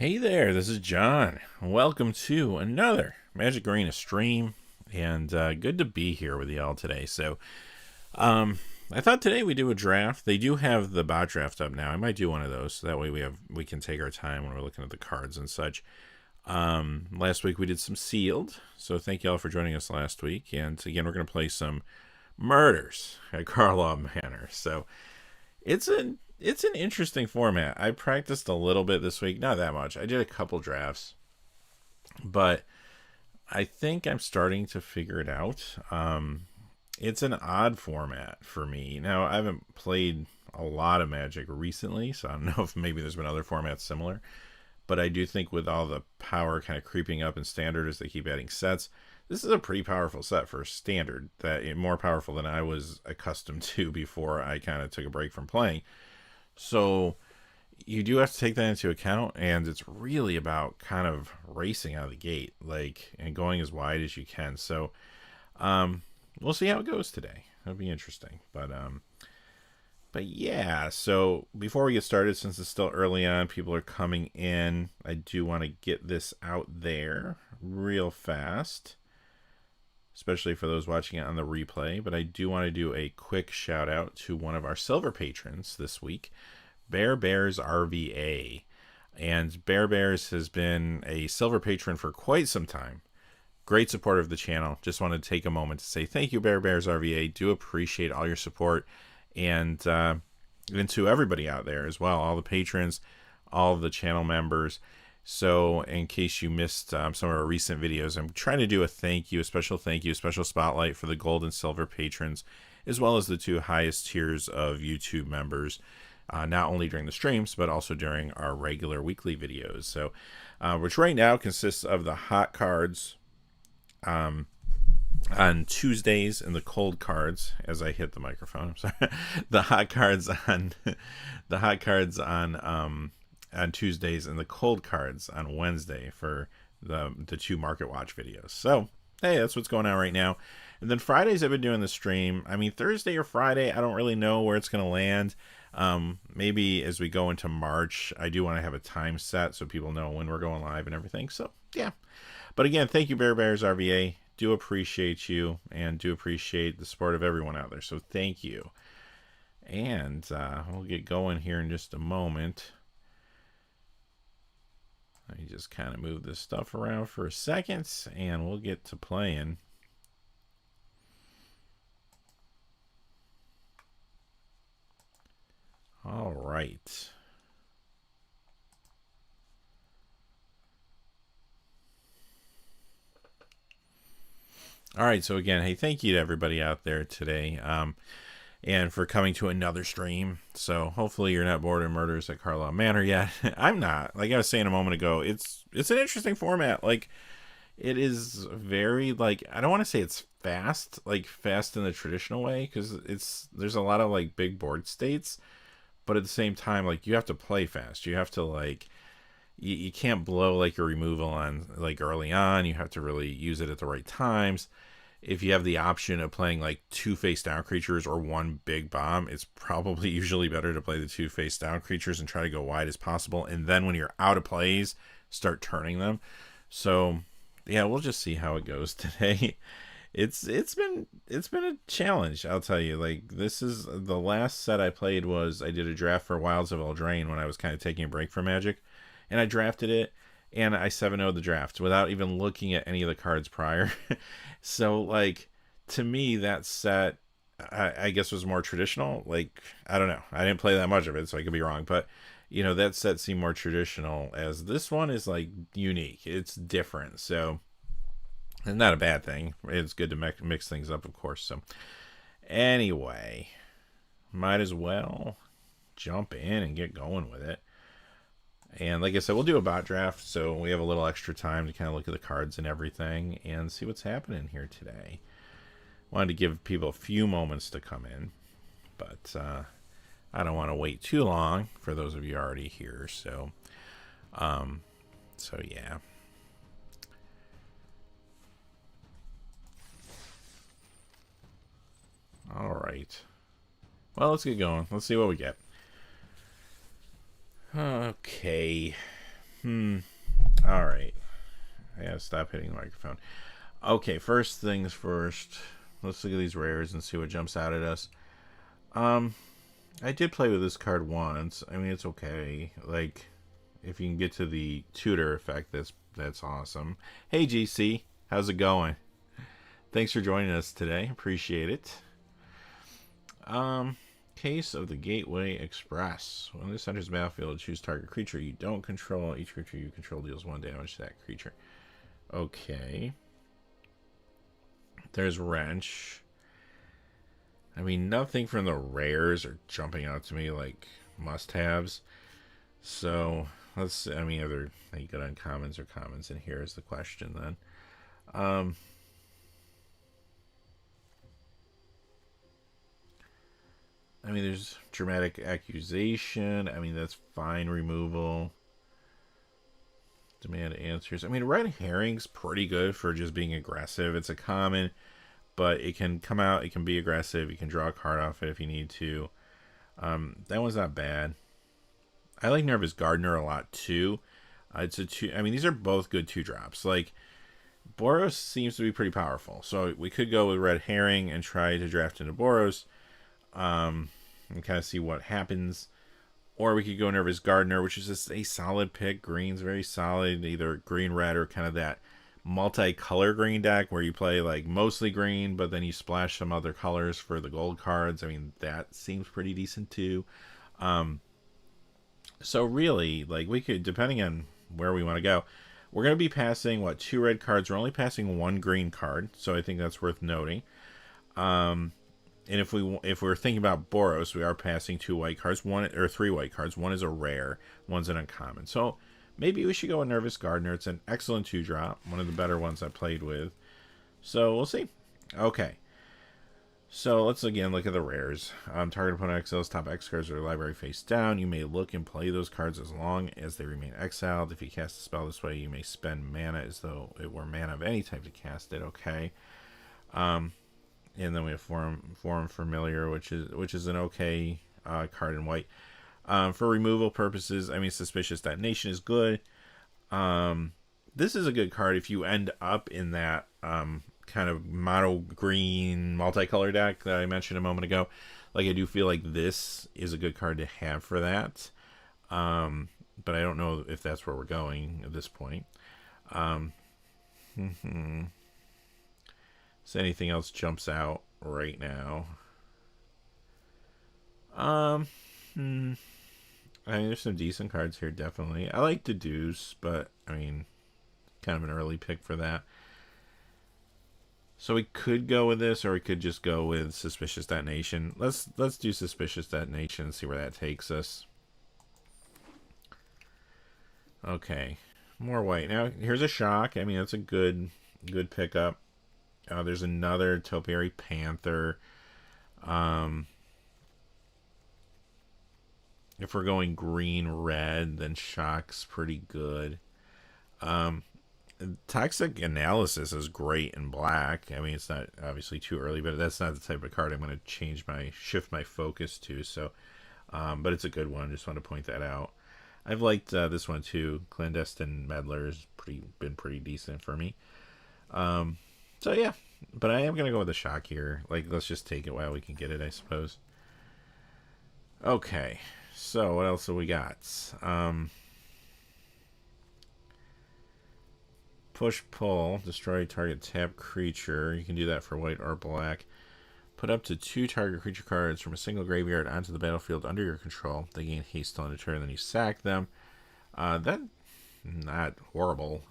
Hey there, this is John. Welcome to another Magic Arena stream, and good to be here with y'all today. So, I thought today we do a draft. They do have the bot draft up now. I might do one of those, so that way we can take our time when we're looking at the cards and such. Last week we did some sealed, so thank y'all for joining us last week. And again, we're going to play some murders at Karlov Manor. So, it's an interesting format. I practiced a little bit this week, not that much. I did a couple drafts, but I think I'm starting to figure it out. It's an odd format for me. Now, I haven't played a lot of Magic recently, so I don't know if maybe there's been other formats similar, but I do think with all the power kind of creeping up in Standard as they keep adding sets, this is a pretty powerful set for Standard, that more powerful than I was accustomed to before I kind of took a break from playing. So you do have to take that into account, and it's really about kind of racing out of the gate, and going as wide as you can. So we'll see how it goes today. It'll be interesting. But yeah, so before we get started, since it's still early on, people are coming in, I do want to get this out there real fast, especially for those watching it on the replay. But I do want to do a quick shout out to one of our silver patrons this week, BearBearsRVA. And Bear Bears has been a silver patron for quite some time. Great supporter of the channel. Just wanted to take a moment to say thank you, BearBearsRVA. Do appreciate all your support. And to everybody out there as well, all the patrons, all of the channel members. So in case you missed some of our recent videos, I'm trying to do a thank you, special spotlight for the gold and silver patrons, as well as the two highest tiers of YouTube members, not only during the streams, but also during our regular weekly videos. So, which right now consists of the hot cards on Tuesdays and the cold cards, as I hit the microphone, I'm sorry, the hot cards on Tuesdays and the cold cards on Wednesday for the two Market Watch videos. So, hey, that's what's going on right now. And then Fridays I've been doing the stream. I mean, Thursday or Friday, I don't really know where it's going to land. Maybe as we go into March, I do want to have a time set so people know when we're going live and everything. So, yeah. But again, thank you, BearBearsRVA. Do appreciate you and do appreciate the support of everyone out there. So, thank you. And we'll get going here in just a moment. Let me just kind of move this stuff around for a second, and we'll get to playing. All right. All right, so again, hey, thank you to everybody out there today. And for coming to another stream. So hopefully you're not bored of Murders at Karlov Manor yet. I'm not. Like I was saying a moment ago, it's an interesting format. Like, it is very, I don't want to say it's fast, fast in the traditional way, because there's a lot of big board states, but at the same time, you have to play fast. You have to you can't blow your removal on early on. You have to really use it at the right times. If you have the option of playing two face down creatures or one big bomb, it's probably usually better to play the two face down creatures and try to go wide as possible. And then when you're out of plays, start turning them. So yeah, we'll just see how it goes today. It's been a challenge, I'll tell you. This is the last set I played I did a draft for Wilds of Eldraine when I was kind of taking a break from Magic, and I drafted it. And I 7-0'd the draft without even looking at any of the cards prior. So, to me, that set, I guess, was more traditional. I don't know. I didn't play that much of it, so I could be wrong. But, that set seemed more traditional, as this one is, unique. It's different. So, it's not a bad thing. It's good to mix things up, of course. So, anyway, might as well jump in and get going with it. And like I said, we'll do a bot draft, so we have a little extra time to kind of look at the cards and everything and see what's happening here today. Wanted to give people a few moments to come in, but I don't want to wait too long for those of you already here. So yeah. All right. Well, let's get going. Let's see what we get. Okay. Alright. I gotta stop hitting the microphone. Okay, first things first. Let's look at these rares and see what jumps out at us. I did play with this card once. I mean, it's okay. Like, if you can get to the tutor effect, that's awesome. Hey, GC. How's it going? Thanks for joining us today. Appreciate it. Case of the Gateway Express. When this enters the battlefield, choose target creature you don't control. Each creature you control deals 1 damage to that creature. Okay. There's Wrench. I mean, nothing from the rares are jumping out to me like must-haves. So, let's see. I mean, are there any good uncommons or commons in here is the question then. I mean, there's Dramatic Accusation. I mean, that's fine removal. Demand Answers. I mean, Red Herring's pretty good for just being aggressive. It's a common, but it can come out, it can be aggressive. You can draw a card off it if you need to. That one's not bad. I like Nervous Gardener a lot, too. It's a 2... I mean, these are both good 2-drops. Like, Boros seems to be pretty powerful. So we could go with Red Herring and try to draft into Boros. And kind of see what happens. Or we could go Nervous Gardener, which is just a solid pick. Green's very solid. Either green-red or kind of that multicolor green deck where you play like mostly green, but then you splash some other colors for the gold cards. I mean, that seems pretty decent too. So really, like, we could, depending on where we want to go, we're going to be passing, what, 2 red cards. We're only passing 1 green card, so I think that's worth noting. And if we're thinking about Boros, we are passing 2 white cards, 3 white cards. One is a rare, one's an uncommon. So maybe we should go with Nervous Gardener. It's an excellent 2-drop, one of the better ones I played with. So we'll see. Okay. So let's again look at the rares. Target opponent exiles top X cards or library face down. You may look and play those cards as long as they remain exiled. If you cast a spell this way, you may spend mana as though it were mana of any type to cast it. Okay. And then we have Forum Familiar, which is an okay card in white. For removal purposes, I mean, Suspicious Detonation is good. This is a good card if you end up in that kind of mono green multicolor deck that I mentioned a moment ago. Like, I do feel like this is a good card to have for that. But I don't know if that's where we're going at this point. So anything else jumps out right now? I mean, there's some decent cards here, definitely. I like Deduce, but, I mean, kind of an early pick for that. So we could go with this, or we could just go with Suspicious Detonation. Let's do Suspicious Detonation and see where that takes us. Okay. More white. Now, here's a Shock. I mean, that's a good pickup. There's another Topiary Panther. If we're going green-red, then Shock's pretty good. Toxic Analysis is great in black. I mean, it's not obviously too early, but that's not the type of card I'm going to shift my focus to. So, but it's a good one. Just want to point that out. I've liked this one too. Clandestine Meddler has been pretty decent for me. So yeah, but I am going to go with the Shock here. Like, let's just take it while we can get it, I suppose. Okay, so what else have we got? Push-pull, destroy target tap creature. You can do that for white or black. Put up to 2 target creature cards from a single graveyard onto the battlefield under your control. They gain haste on a turn, then you sack them. That's not horrible.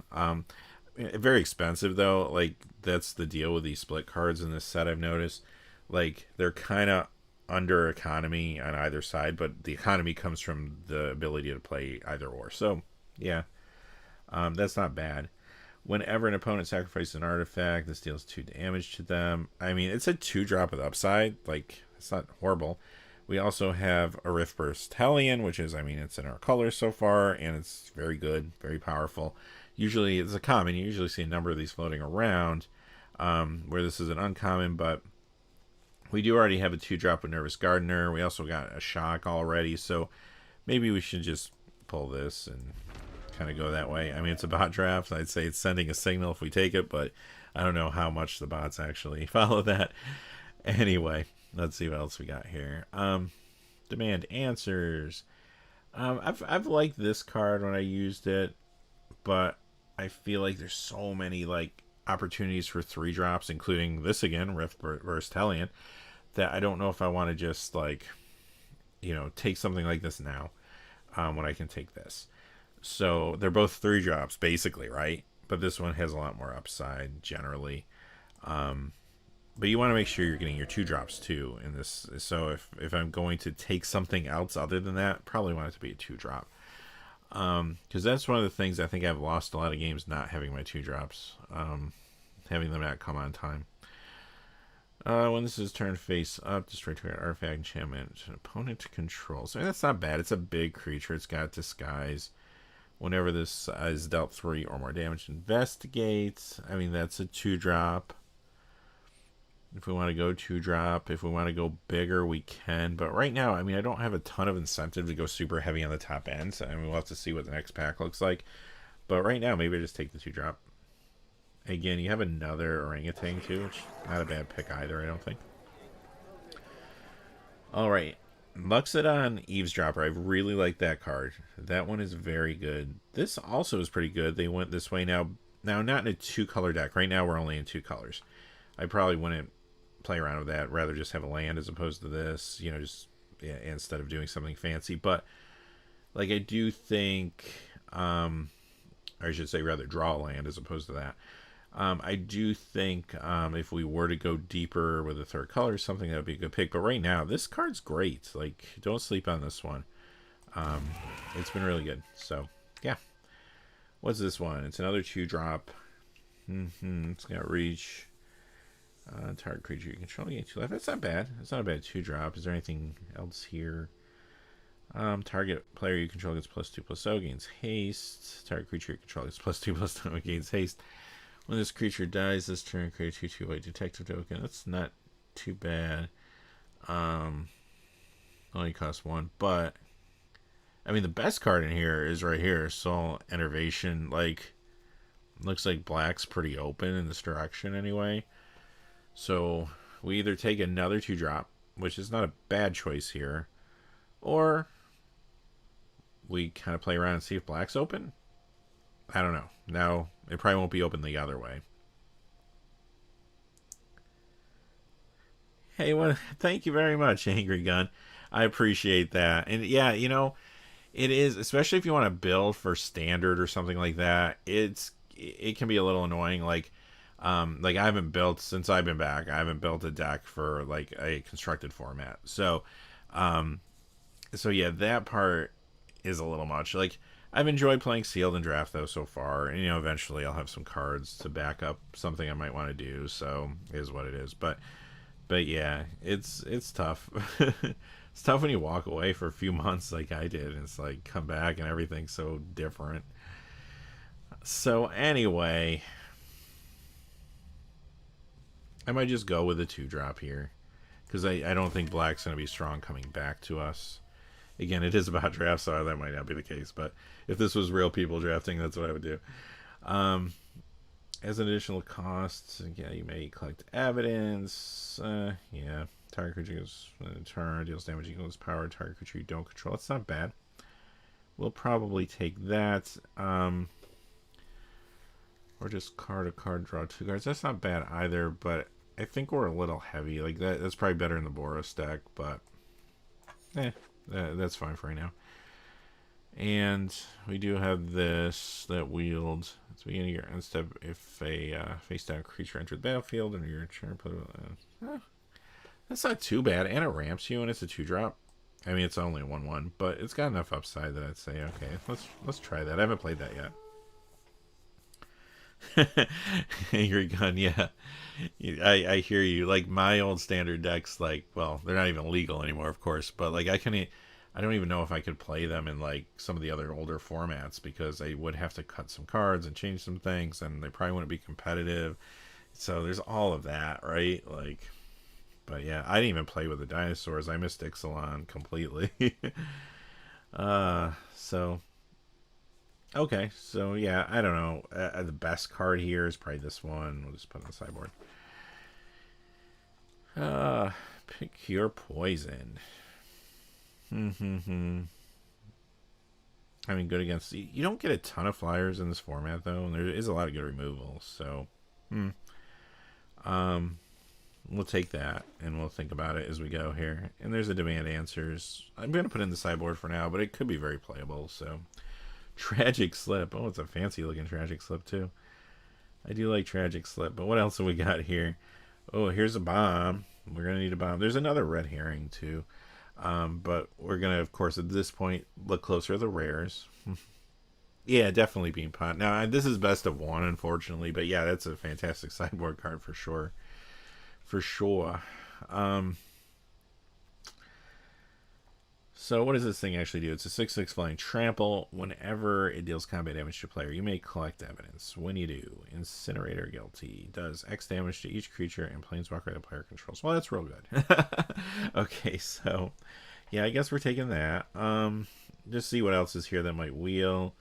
Very expensive, though. Like, that's the deal with these split cards in this set, I've noticed. Like, they're kind of under economy on either side, but the economy comes from the ability to play either or. So, yeah, that's not bad. Whenever an opponent sacrifices an artifact, this deals 2 damage to them. I mean, it's a 2-drop with upside. Like, it's not horrible. We also have a Riftburst Hellion, which is, I mean, it's in our colors so far, and it's very good, very powerful. Usually, it's a common. You usually see a number of these floating around, where this is an uncommon, but we do already have a 2-drop with Nervous Gardener. We also got a Shock already, so maybe we should just pull this and kind of go that way. I mean, it's a bot draft. I'd say it's sending a signal if we take it, but I don't know how much the bots actually follow that. Anyway, let's see what else we got here. Demand answers. I've liked this card when I used it, but I feel like there's so many like opportunities for 3-drops, including this again, Rift versus Telian, that I don't know if I want to just like, you know, take something like this now when I can take this. So they're both 3-drops basically, right? But this one has a lot more upside generally. But you want to make sure you're getting your 2-drops too in this. So if I'm going to take something else other than that, probably want it to be a 2-drop. Because that's one of the things I think I've lost a lot of games not having my 2-drops. Having them not come on time. When this is turned face up, destroy target artifact enchantment opponent controls. I mean, that's not bad. It's a big creature. It's got disguise. Whenever this is dealt 3 or more damage, investigate. I mean, that's a 2-drop. If we want to go 2-drop, if we want to go bigger, we can. But right now, I mean, I don't have a ton of incentive to go super heavy on the top end. So, I mean, we'll have to see what the next pack looks like. But right now, maybe I just take the 2-drop. Again, you have another orangutan too, which not a bad pick either, I don't think. Alright. Luxodon Eavesdropper. I really like that card. That one is very good. This also is pretty good. They went this way now. Now, not in a 2-color deck. Right now, we're only in 2 colors. I probably wouldn't play around with that. Rather just have a land as opposed to this. You know, just instead of doing something fancy. But, like, I do think... or I should say, rather, draw a land as opposed to that. I do think if we were to go deeper with a 3rd color, something that would be a good pick. But right now, this card's great. Like, don't sleep on this one. It's been really good. So, yeah. What's this one? It's another 2-drop. It's got reach. Target creature you control. You get 2 life. That's not bad. It's not a bad 2-drop. Is there anything else here? Target player you control gets +2/+0, gains haste. Target creature you control gets +2/+0, gains haste. When this creature dies this turn, create a 2/2 white detective token. That's not too bad. Only costs 1, but I mean the best card in here is right here, Soul Enervation. Like, looks like black's pretty open in this direction anyway. So we either take another 2-drop, which is not a bad choice here, or we kind of play around and see if black's open. I don't know. No, it probably won't be open the other way. Hey, well, thank you very much, Angry Gun. I appreciate that. And yeah, you know, it is, especially if you want to build for standard or something like that, it can be a little annoying. Like I haven't built, since I've been back, I haven't built a deck for like a constructed format. So yeah, that part is a little much. Like, I've enjoyed playing sealed and draft though so far, and you know, eventually I'll have some cards to back up something I might want to do. So it is what it is. But yeah, it's tough. It's tough when you walk away for a few months like I did, and it's like come back and everything's so different. So anyway, I might just go with a 2-drop here, because I don't think black's going to be strong coming back to us. Again, it is about draft, so that might not be the case. But if this was real people drafting, that's what I would do. As an additional cost, yeah, you may collect evidence. Yeah, target creature goes turn, deals damage equals power. Target creature you don't control. That's not bad. We'll probably take that. Or just card a card, draw 2 cards. That's not bad either, but I think we're a little heavy. Like that's probably better in the Boros deck, but that's fine for right now. And we do have this that wields at the beginning of your end step. If a face down creature enters the battlefield under your turn, put it. That's not too bad, and it ramps you, and it's a 2-drop. I mean, it's only a 1/1, but it's got enough upside that I'd say, okay, let's try that. I haven't played that yet. Angry Gun, yeah. I hear you. Like, my old standard decks, like, well, they're not even legal anymore, of course, but like I don't even know if I could play them in like some of the other older formats, because I would have to cut some cards and change some things, and they probably wouldn't be competitive. So there's all of that, right? Like, but yeah, I didn't even play with the dinosaurs. I missed Ixalan completely. So Okay, so yeah, I don't know. The best card here is probably this one. We'll just put it on the sideboard. Pick your poison. I mean, good against... You don't get a ton of flyers in this format, though. And there is a lot of good removals, so... we'll take that, and we'll think about it as we go here. And there's a demand answers. I'm going to put in the sideboard for now, but it could be very playable, so... Tragic Slip. Oh, it's a fancy-looking Tragic Slip, too. I do like Tragic Slip, but what else have we got here? Oh, here's a bomb. We're going to need a bomb. There's another red herring, too. But we're going to, of course, at this point, look closer at the rares. Yeah, definitely Bean Pot. Now, this is best of one, unfortunately. But, yeah, that's a fantastic sideboard card for sure. For sure. So what does this thing actually do? It's a 6/6 flying trample. Whenever it deals combat damage to a player, you may collect evidence. When you do, Incinerator Guilty does X damage to each creature and planeswalker the player controls. Well, that's real good. Okay, so yeah, I guess we're taking that. Just see what else is here that might wheel.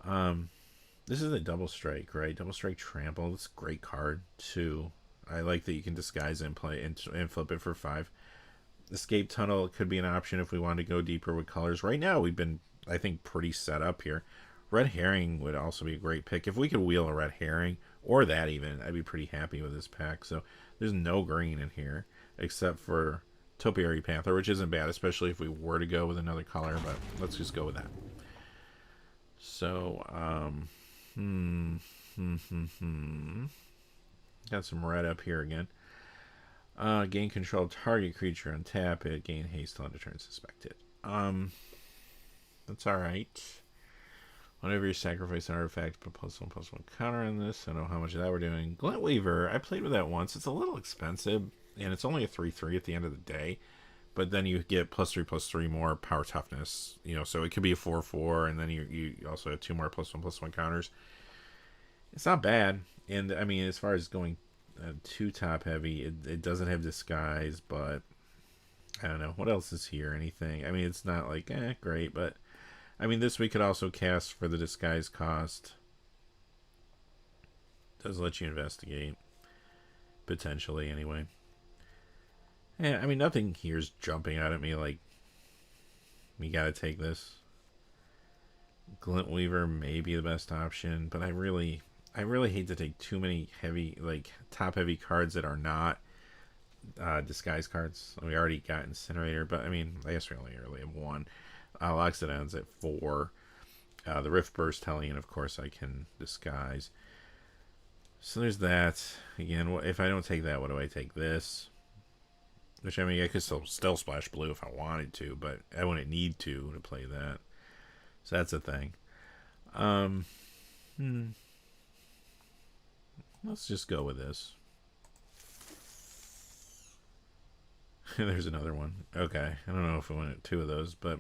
This is a double strike, right? Double strike trample. It's a great card too. I like that you can disguise and play and flip it for 5. Escape Tunnel could be an option if we want to go deeper with colors. Right now, we've been, I think, pretty set up here. Red Herring would also be a great pick. If we could wheel a Red Herring, or that even, I'd be pretty happy with this pack. So there's no green in here, except for Topiary Panther, which isn't bad, especially if we were to go with another color, but let's just go with that. So, got some red up here again. Gain control of target creature, untap it, gain haste on turn suspected. That's alright. Whenever you sacrifice an artifact, put +1/+1 counter on this. I don't know how much of that we're doing. Glint Weaver, I played with that once. It's a little expensive, and it's only a 3/3 at the end of the day. But then you get +3/+3 more power toughness. You know, so it could be a 4/4, and then you also have 2 more +1/+1 counters. It's not bad. And, I mean, as far as going... too top heavy, it doesn't have disguise, but I don't know what else is here. Anything? I mean, it's not like great, but I mean, this we could also cast for the disguise cost. Does let you investigate potentially, anyway. Yeah, I mean, nothing here's jumping out at me like we gotta take this. Glint Weaver may be the best option, but I really hate to take too many heavy, like, top-heavy cards that are not disguise cards. We already got Incinerator, but, I mean, I guess we only really have 1. Loxodon's at 4. The Rift Burst Hellion, of course, I can disguise. So there's that. Again, if I don't take that, what do I take? This. Which, I mean, I could still splash blue if I wanted to, but I wouldn't need to play that. So that's a thing. Let's just go with this. There's another one. Okay. I don't know if I wanted 2 of those, but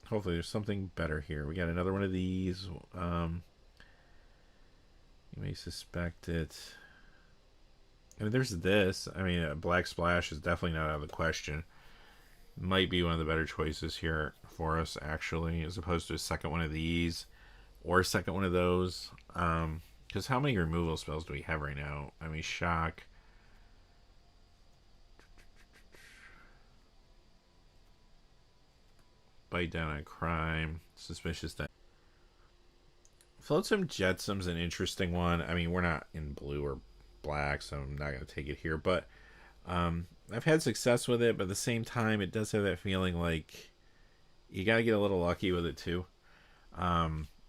hopefully there's something better here. We got another one of these. You may suspect it. I mean, there's this. I mean, a Black Splash is definitely not out of the question. Might be one of the better choices here for us, actually, as opposed to a second one of these or a second one of those. Because how many removal spells do we have right now? I mean, Shock. Bite Down on Crime. Suspicious that. Flotsam Jetsam's an interesting one. I mean, we're not in blue or black, so I'm not going to take it here. But I've had success with it, but at the same time, it does have that feeling like you got to get a little lucky with it, too.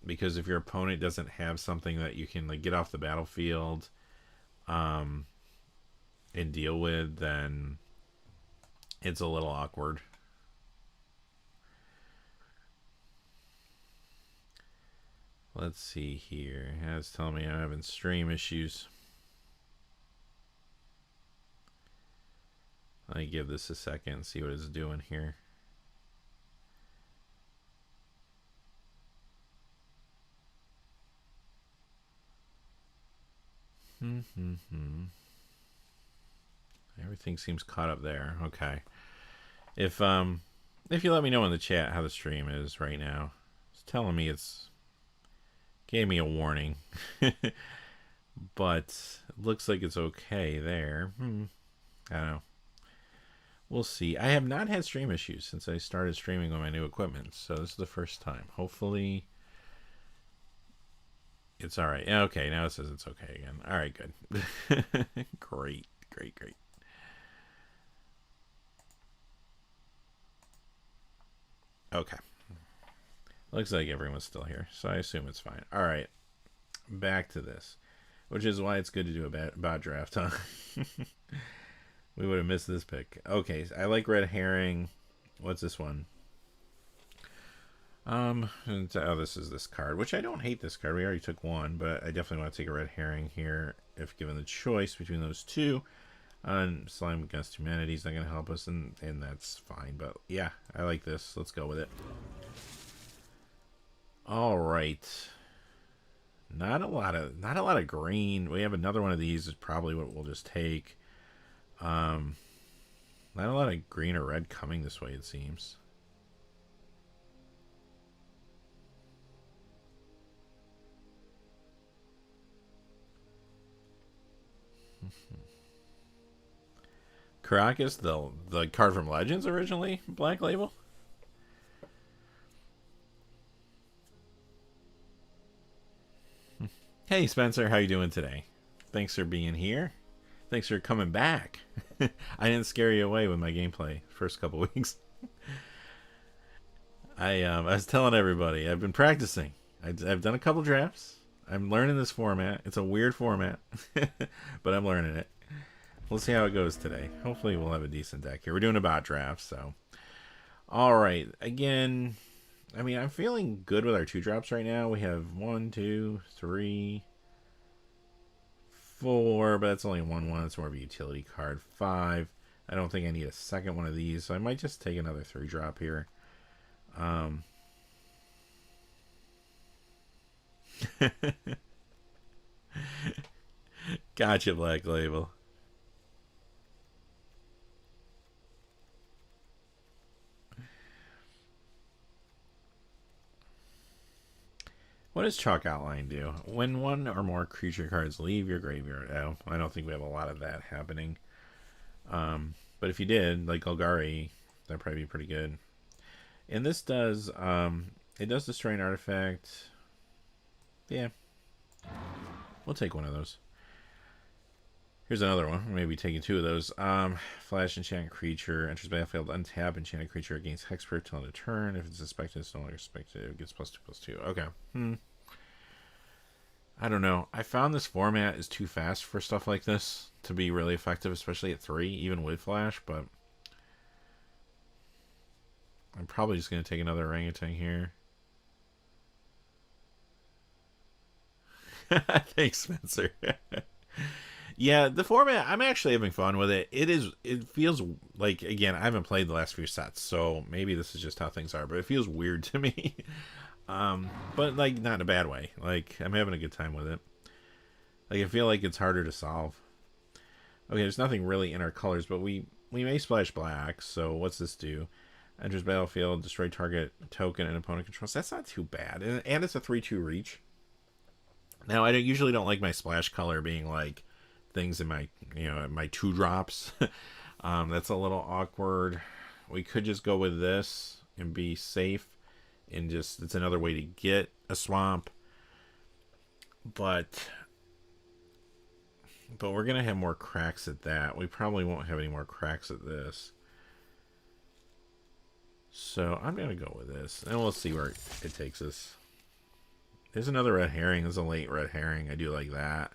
Because if your opponent doesn't have something that you can like get off the battlefield and deal with, then it's a little awkward. Let's see here. It's telling me I'm having stream issues. Let me give this a second and see what it's doing here. Everything seems caught up there. Okay. If you let me know in the chat how the stream is right now, it's telling me it's Gave me a warning. But looks like it's okay there. I don't know. We'll see. I have not had stream issues since I started streaming on my new equipment, so this is the first time. Hopefully it's all right. Okay, now it says it's okay again. All right, good. Great. Okay. Looks like everyone's still here, so I assume it's fine. All right, back to this, which is why it's good to do a bot draft, huh? We would have missed this pick. Okay, I like red herring. What's this one? Oh, this is this card, which I don't hate this card. We already took one, but I definitely want to take a red herring here if given the choice between those two. Slime Against Humanity is not going to help us, and that's fine. But yeah, I like this. Let's go with it. All right. Not a lot of green. We have another one of these. Is probably what we'll just take. Not a lot of green or red coming this way, it seems. Caracas, the card from Legends originally, Black Label. Hey Spencer, how you doing today? Thanks for being here. Thanks for coming back. I didn't scare you away with my gameplay first couple weeks. I was telling everybody I've been practicing. I've done a couple drafts. I'm learning this format. It's a weird format, but I'm learning it. We'll see how it goes today. Hopefully we'll have a decent deck here. We're doing a bot draft, so. Alright, again, I mean, I'm feeling good with our 2-drops right now. We have 1, 2, 3, 4, but that's only 1/1. It's more of a utility card. 5. I don't think I need a second one of these, so I might just take another 3-drop here. Gotcha, Black Label. What does Chalk Outline do? When one or more creature cards leave your graveyard. Oh, I don't think we have a lot of that happening. But if you did, like Golgari, that'd probably be pretty good. And this does, it does destroy an artifact. Yeah. We'll take one of those. Here's another one. Maybe taking 2 of those. Flash enchant creature. Enters battlefield, untap enchanted creature against hexproof till end of turn. If it's suspected, it's no longer suspected. It gets +2/+2. Okay. I don't know. I found this format is too fast for stuff like this to be really effective, especially at 3, even with flash, but I'm probably just going to take another orangutan here. Thanks, Spencer. Yeah, the format, I'm actually having fun with it. It feels like, again, I haven't played the last few sets, so maybe this is just how things are, but it feels weird to me. But, like, not in a bad way. Like, I'm having a good time with it. Like, I feel like it's harder to solve. Okay, there's nothing really in our colors, but we may splash black, so what's this do? Enters battlefield, destroy target token and opponent controls. That's not too bad. And it's a 3/2 reach. Now, I usually don't like my splash color being, like, things in my, my 2-drops. That's a little awkward. We could just go with this and be safe, and just, it's another way to get a swamp. But we're gonna have more cracks at that. We probably won't have any more cracks at this. So I'm gonna go with this, and we'll see where it takes us. There's another red herring. There's a late red herring. I do like that.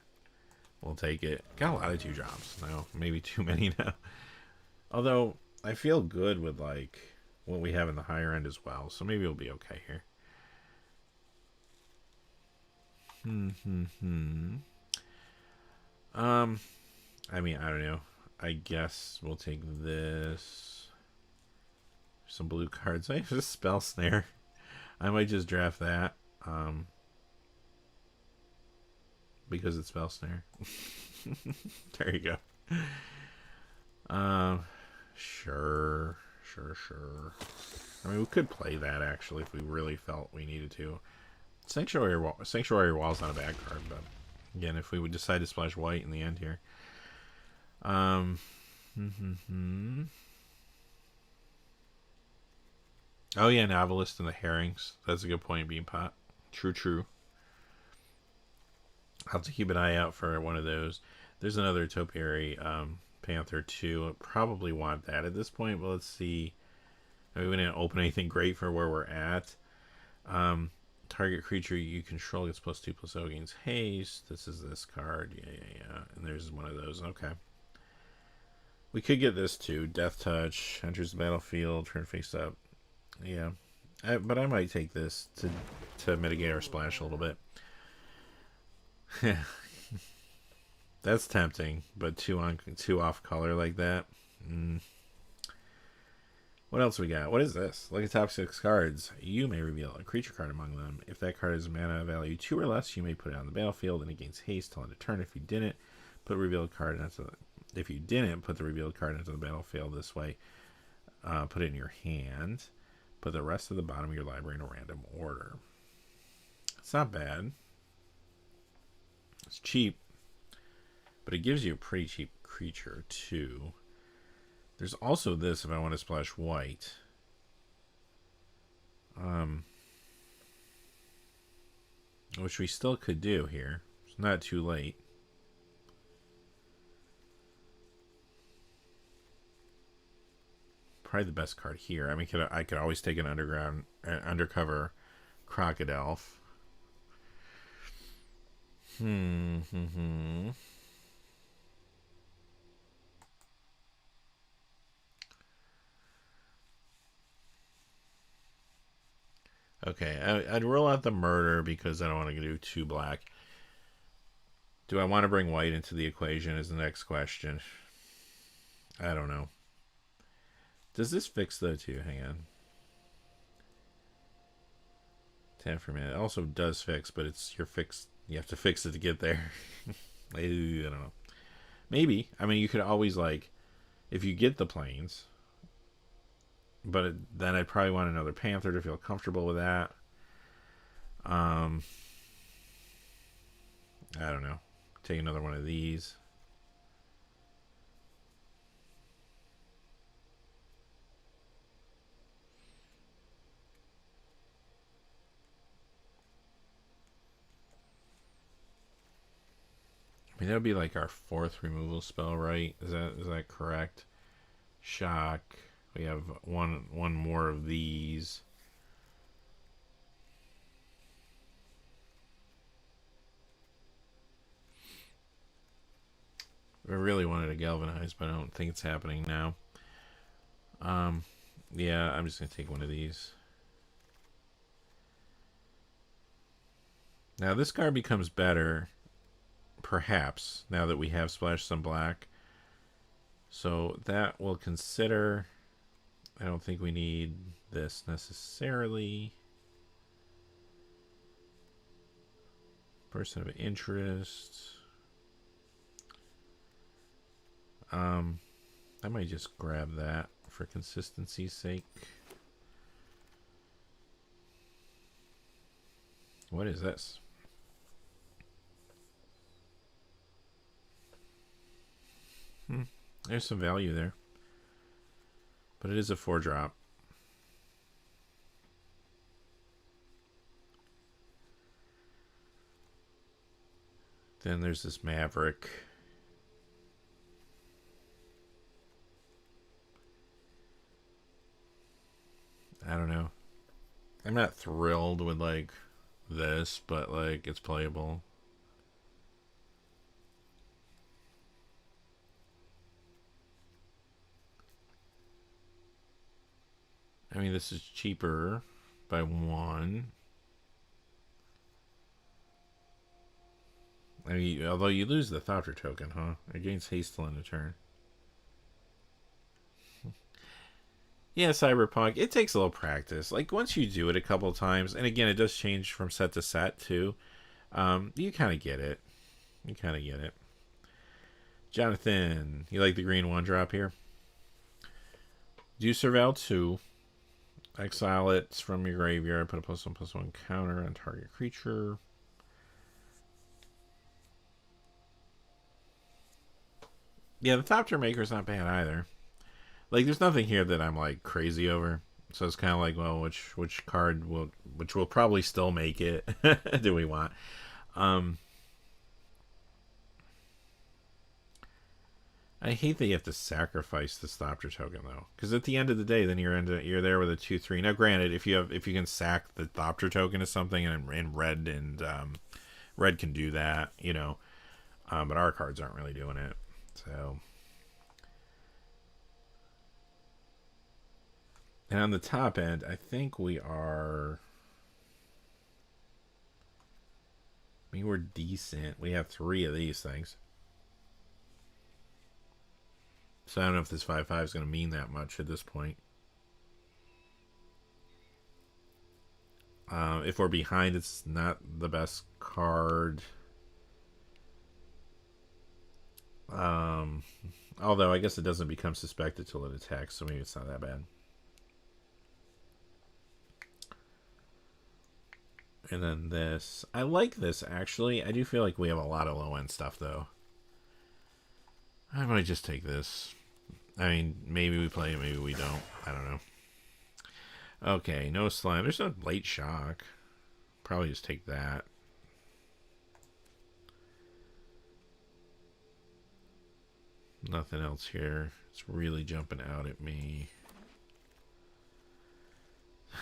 We'll take it. Got a lot of 2-drops now. Maybe too many now. Although, I feel good with, like, what we have in the higher end as well. So maybe we'll be okay here. I mean, I don't know. I guess we'll take this. Some blue cards. I have a Spell Snare. I might just draft that. Because it's Spell Snare. There you go. Sure. I mean, we could play that, actually, if we really felt we needed to. Sanctuary Wall's not a bad card, but again, if we would decide to splash white in the end here. Oh yeah, Novelist and the Herrings. That's a good point, Beanpot. True. I'll have to keep an eye out for one of those. There's another Topiary Panther too. I'll probably want that at this point, but let's see. We didn't open anything great for where we're at. Target creature you control gets +2/+0 gains haste. This is this card. Yeah. And there's one of those. Okay. We could get this too. Death Touch. Enters the battlefield. Turn face up. Yeah. But I might take this to mitigate our splash a little bit. That's tempting, but two off color like that. What else we got? What is this? Look at top 6 cards. You may reveal a creature card among them. If that card is mana value 2 or less, you may put it on the battlefield and it gains haste till end of turn. If you didn't, put the revealed card into the battlefield this way. Put it in your hand. Put the rest of the bottom of your library in a random order. It's not bad. It's cheap, but it gives you a pretty cheap creature too. There's also this if I want to splash white. Which we still could do here. It's not too late. Probably the best card here. I mean, I could always take an undercover Crocodile. Okay, I'd roll out the murder because I don't want to do 2 black. Do I want to bring white into the equation is the next question. I don't know. Does this fix though too? Hang on. 10 for a minute. It also does fix, but it's your fix. You have to fix it to get there. I don't know. Maybe. I mean, you could always, like, if you get the planes, but then I'd probably want another Panther to feel comfortable with that. I don't know. Take another one of these. I mean, that would be like our 4th removal spell, right? Is that correct? Shock. We have one more of these. I really wanted to galvanize, but I don't think it's happening now. Yeah, I'm just gonna take one of these. Now this card becomes better. Perhaps, now that we have splashed some black. So that we'll consider. I don't think we need this necessarily. Person of interest. I might just grab that for consistency's sake. What is this? There's some value there. But it is a 4-drop. Then there's this Maverick. I don't know. I'm not thrilled with, like, this, but, like, it's playable. I mean, this is cheaper by 1. I mean, although you lose the Thopter token, huh? It gains haste till end of turn. Yeah, Cyberpunk, it takes a little practice. Like, once you do it a couple of times, and again, it does change from set to set, too. You kind of get it. Jonathan, you like the green 1-drop here? Do Surveil 2. Exile it from your graveyard. Put a +1/+1 counter on target creature. Yeah, the Thopter Maker's not bad either. Like, there's nothing here that I'm like crazy over. So it's kind of like, well, which card will probably still make it? Do we want? I hate that you have to sacrifice the Thopter token though, because at the end of the day, then you're there with a 2/3. Now, granted, if you can sack the Thopter token to something, and red can do that, you know, but our cards aren't really doing it. So, and on the top end, I think we are. I mean, we're decent. We have 3 of these things. So I don't know if this 5/5 is going to mean that much at this point. If we're behind, it's not the best card. Although I guess it doesn't become suspected till it attacks, so maybe it's not that bad. And then this. I like this, actually. I do feel like we have a lot of low-end stuff, though. I might just take this. I mean, maybe we play it, maybe we don't. I don't know. Okay, no slime. There's no late shock. Probably just take that. Nothing else here. It's really jumping out at me.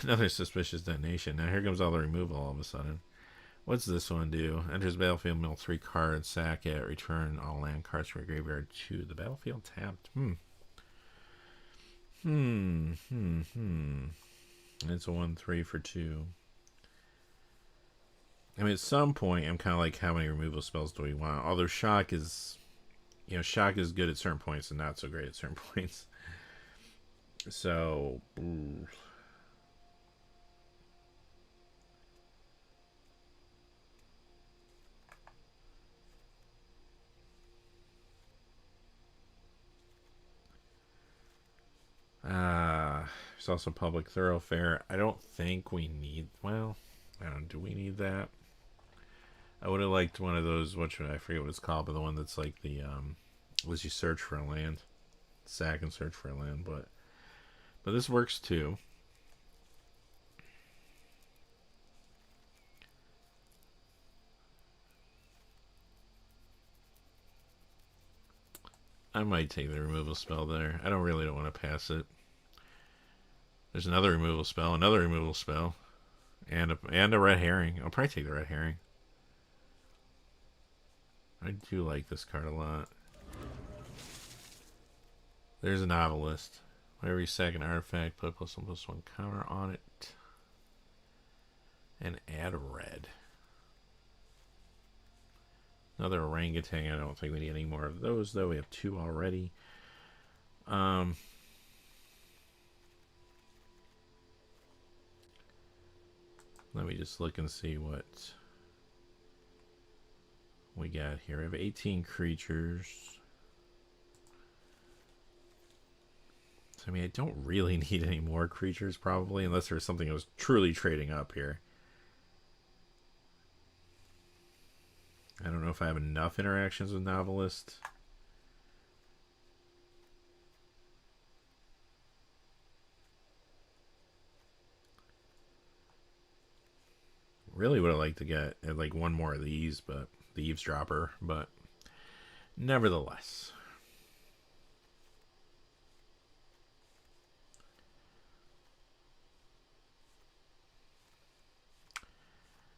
Another suspicious detonation. Now here comes all the removal all of a sudden. What's this one do? Enters battlefield, mill 3 cards, sack it, return all land cards from your graveyard to the battlefield tapped. It's a 1/3 for 2. I mean, at some point, I'm kind of like, how many removal spells do we want? Although shock is, you know, shock is good at certain points and not so great at certain points. So, ooh. There's also public thoroughfare. I don't think we need, well, I don't know, do we need that? I would have liked one of those, I forget what it's called, but the one that's like the, was you search for a land. Sack and search for a land, but this works too. I might take the removal spell there. I don't want to pass it. There's another removal spell, and a red herring. I'll probably take the red herring. I do like this card a lot. There's a novelist. Whenever you sack an artifact, put a +1/+1 counter on it. And add a red. Another orangutan. I don't think we need any more of those, though. We have 2 already. Let me just look and see what we got here. We have 18 creatures. So, I mean, I don't really need any more creatures, probably, unless there's something that was truly trading up here. I don't know if I have enough interactions with Novelist. Really would have liked to get like one more of these, but the Eavesdropper, but nevertheless.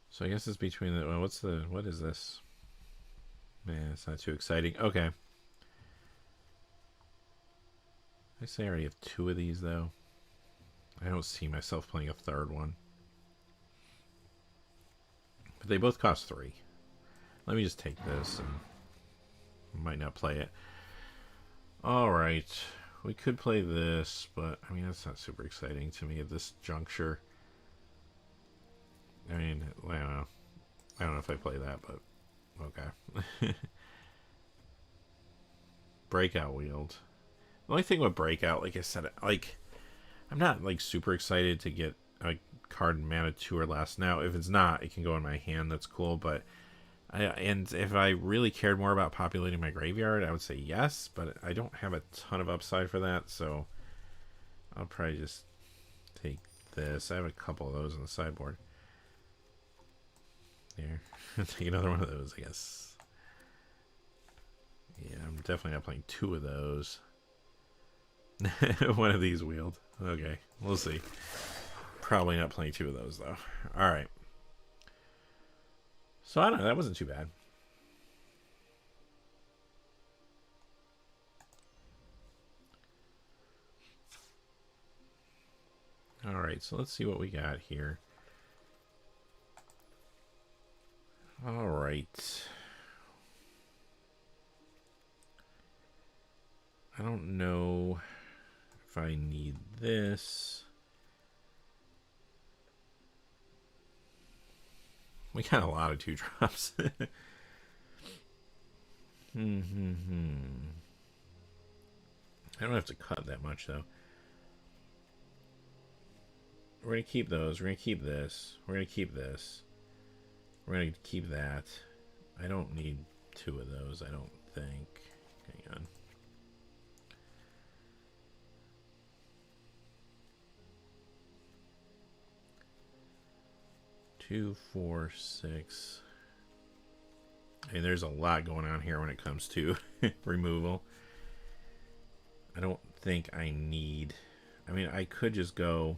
So I guess it's between the, well, what is this? Man, it's not too exciting. Okay. I say I already have 2 of these, though. I don't see myself playing a 3rd one. But they both cost 3. Let me just take this, and might not play it. Alright. We could play this, but, I mean, that's not super exciting to me at this juncture. I mean, I don't know. I don't know if I play that, but okay. Breakout Wield. The only thing with Breakout, like I said, like, I'm not like super excited to get a card mana 2 or less. Now, if it's not, it can go in my hand. That's cool. But and if I really cared more about populating my graveyard, I would say yes. But I don't have a ton of upside for that, so I'll probably just take this. I have a couple of those on the sideboard. Here, take another one of those, I guess. Yeah, I'm definitely not playing 2 of those. One of these wheeled. Okay, we'll see. Probably not playing 2 of those, though. Alright. So, I don't know. That wasn't too bad. Alright, so let's see what we got here. Alright. I don't know if I need this. We got a lot of 2-drops. I don't have to cut that much, though. We're going to keep those. We're going to keep this. We're going to keep this. We're going to keep that. I don't need 2 of those, I don't think. Hang on. Two, 4, 6. Hey, there's a lot going on here when it comes to removal. I don't think I need... I mean, I could just go...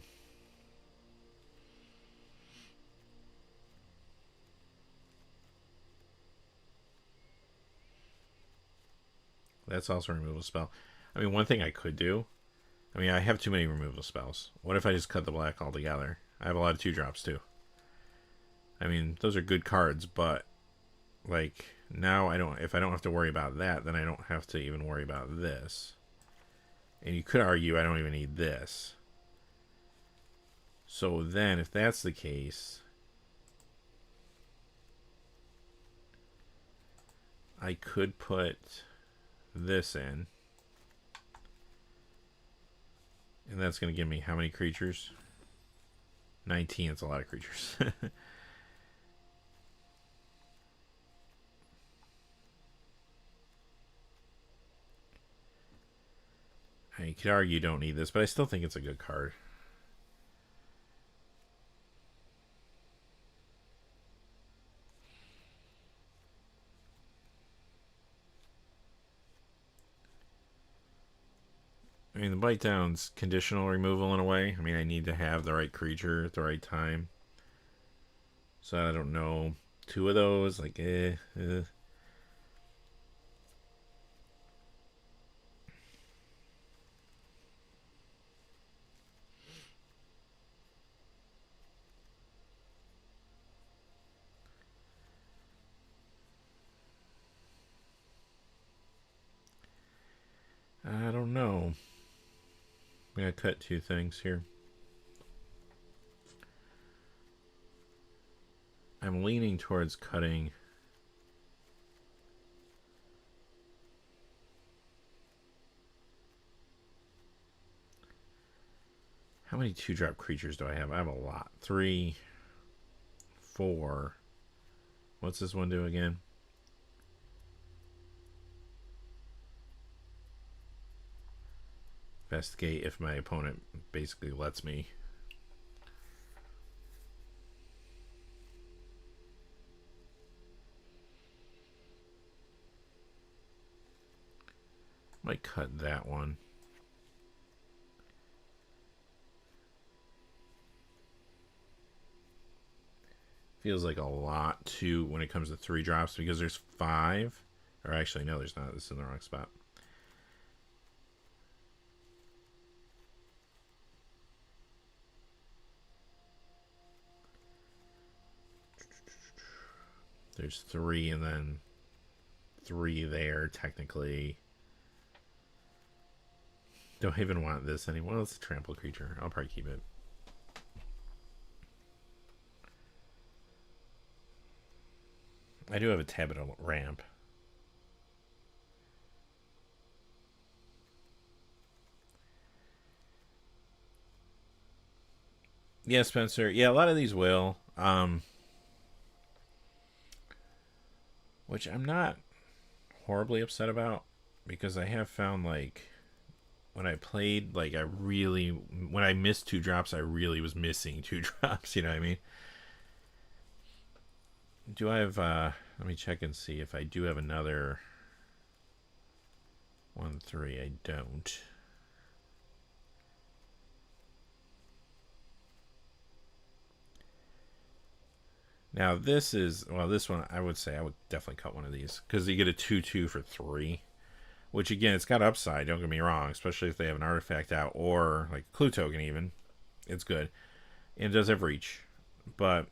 That's also a removal spell. I mean, one thing I could do... I mean, I have too many removal spells. What if I just cut the black altogether? I have a lot of 2-drops, too. I mean, those are good cards, but... Like, now I don't... If I don't have to worry about that, then I don't have to even worry about this. And you could argue I don't even need this. So then, if that's the case... I could put this in. And that's going to give me how many creatures? 19. It's a lot of creatures. You could argue you don't need this, but I still think it's a good card. I mean, the bite down's conditional removal in a way. I mean, I need to have the right creature at the right time. So I don't know. 2 of those, like, I don't know. I'm going to cut 2 things here. I'm leaning towards cutting. How many 2-drop creatures do I have? I have a lot. 3, 4. What's this one do again? Investigate if my opponent basically lets me. Might cut that one. Feels like a lot too when it comes to 3-drops because there's 5. Or actually, no, there's not. This is in the wrong spot. There's 3 and then 3 there, technically. Don't even want this anymore. Well, it's a trample creature. I'll probably keep it. I do have a Tabitha ramp. Yeah, Spencer. Yeah, a lot of these will. Which I'm not horribly upset about, because I have found, like, when I played, like, when I missed 2 drops, I really was missing 2 drops, you know what I mean? Do I have, let me check and see if I do have another 1-3. I don't. Now this is, well, this one I would say I would definitely cut one of these, because you get a 2/2 for 3, which again, it's got upside, don't get me wrong, especially if they have an artifact out, or like a clue token even. It's good. And it does have reach, but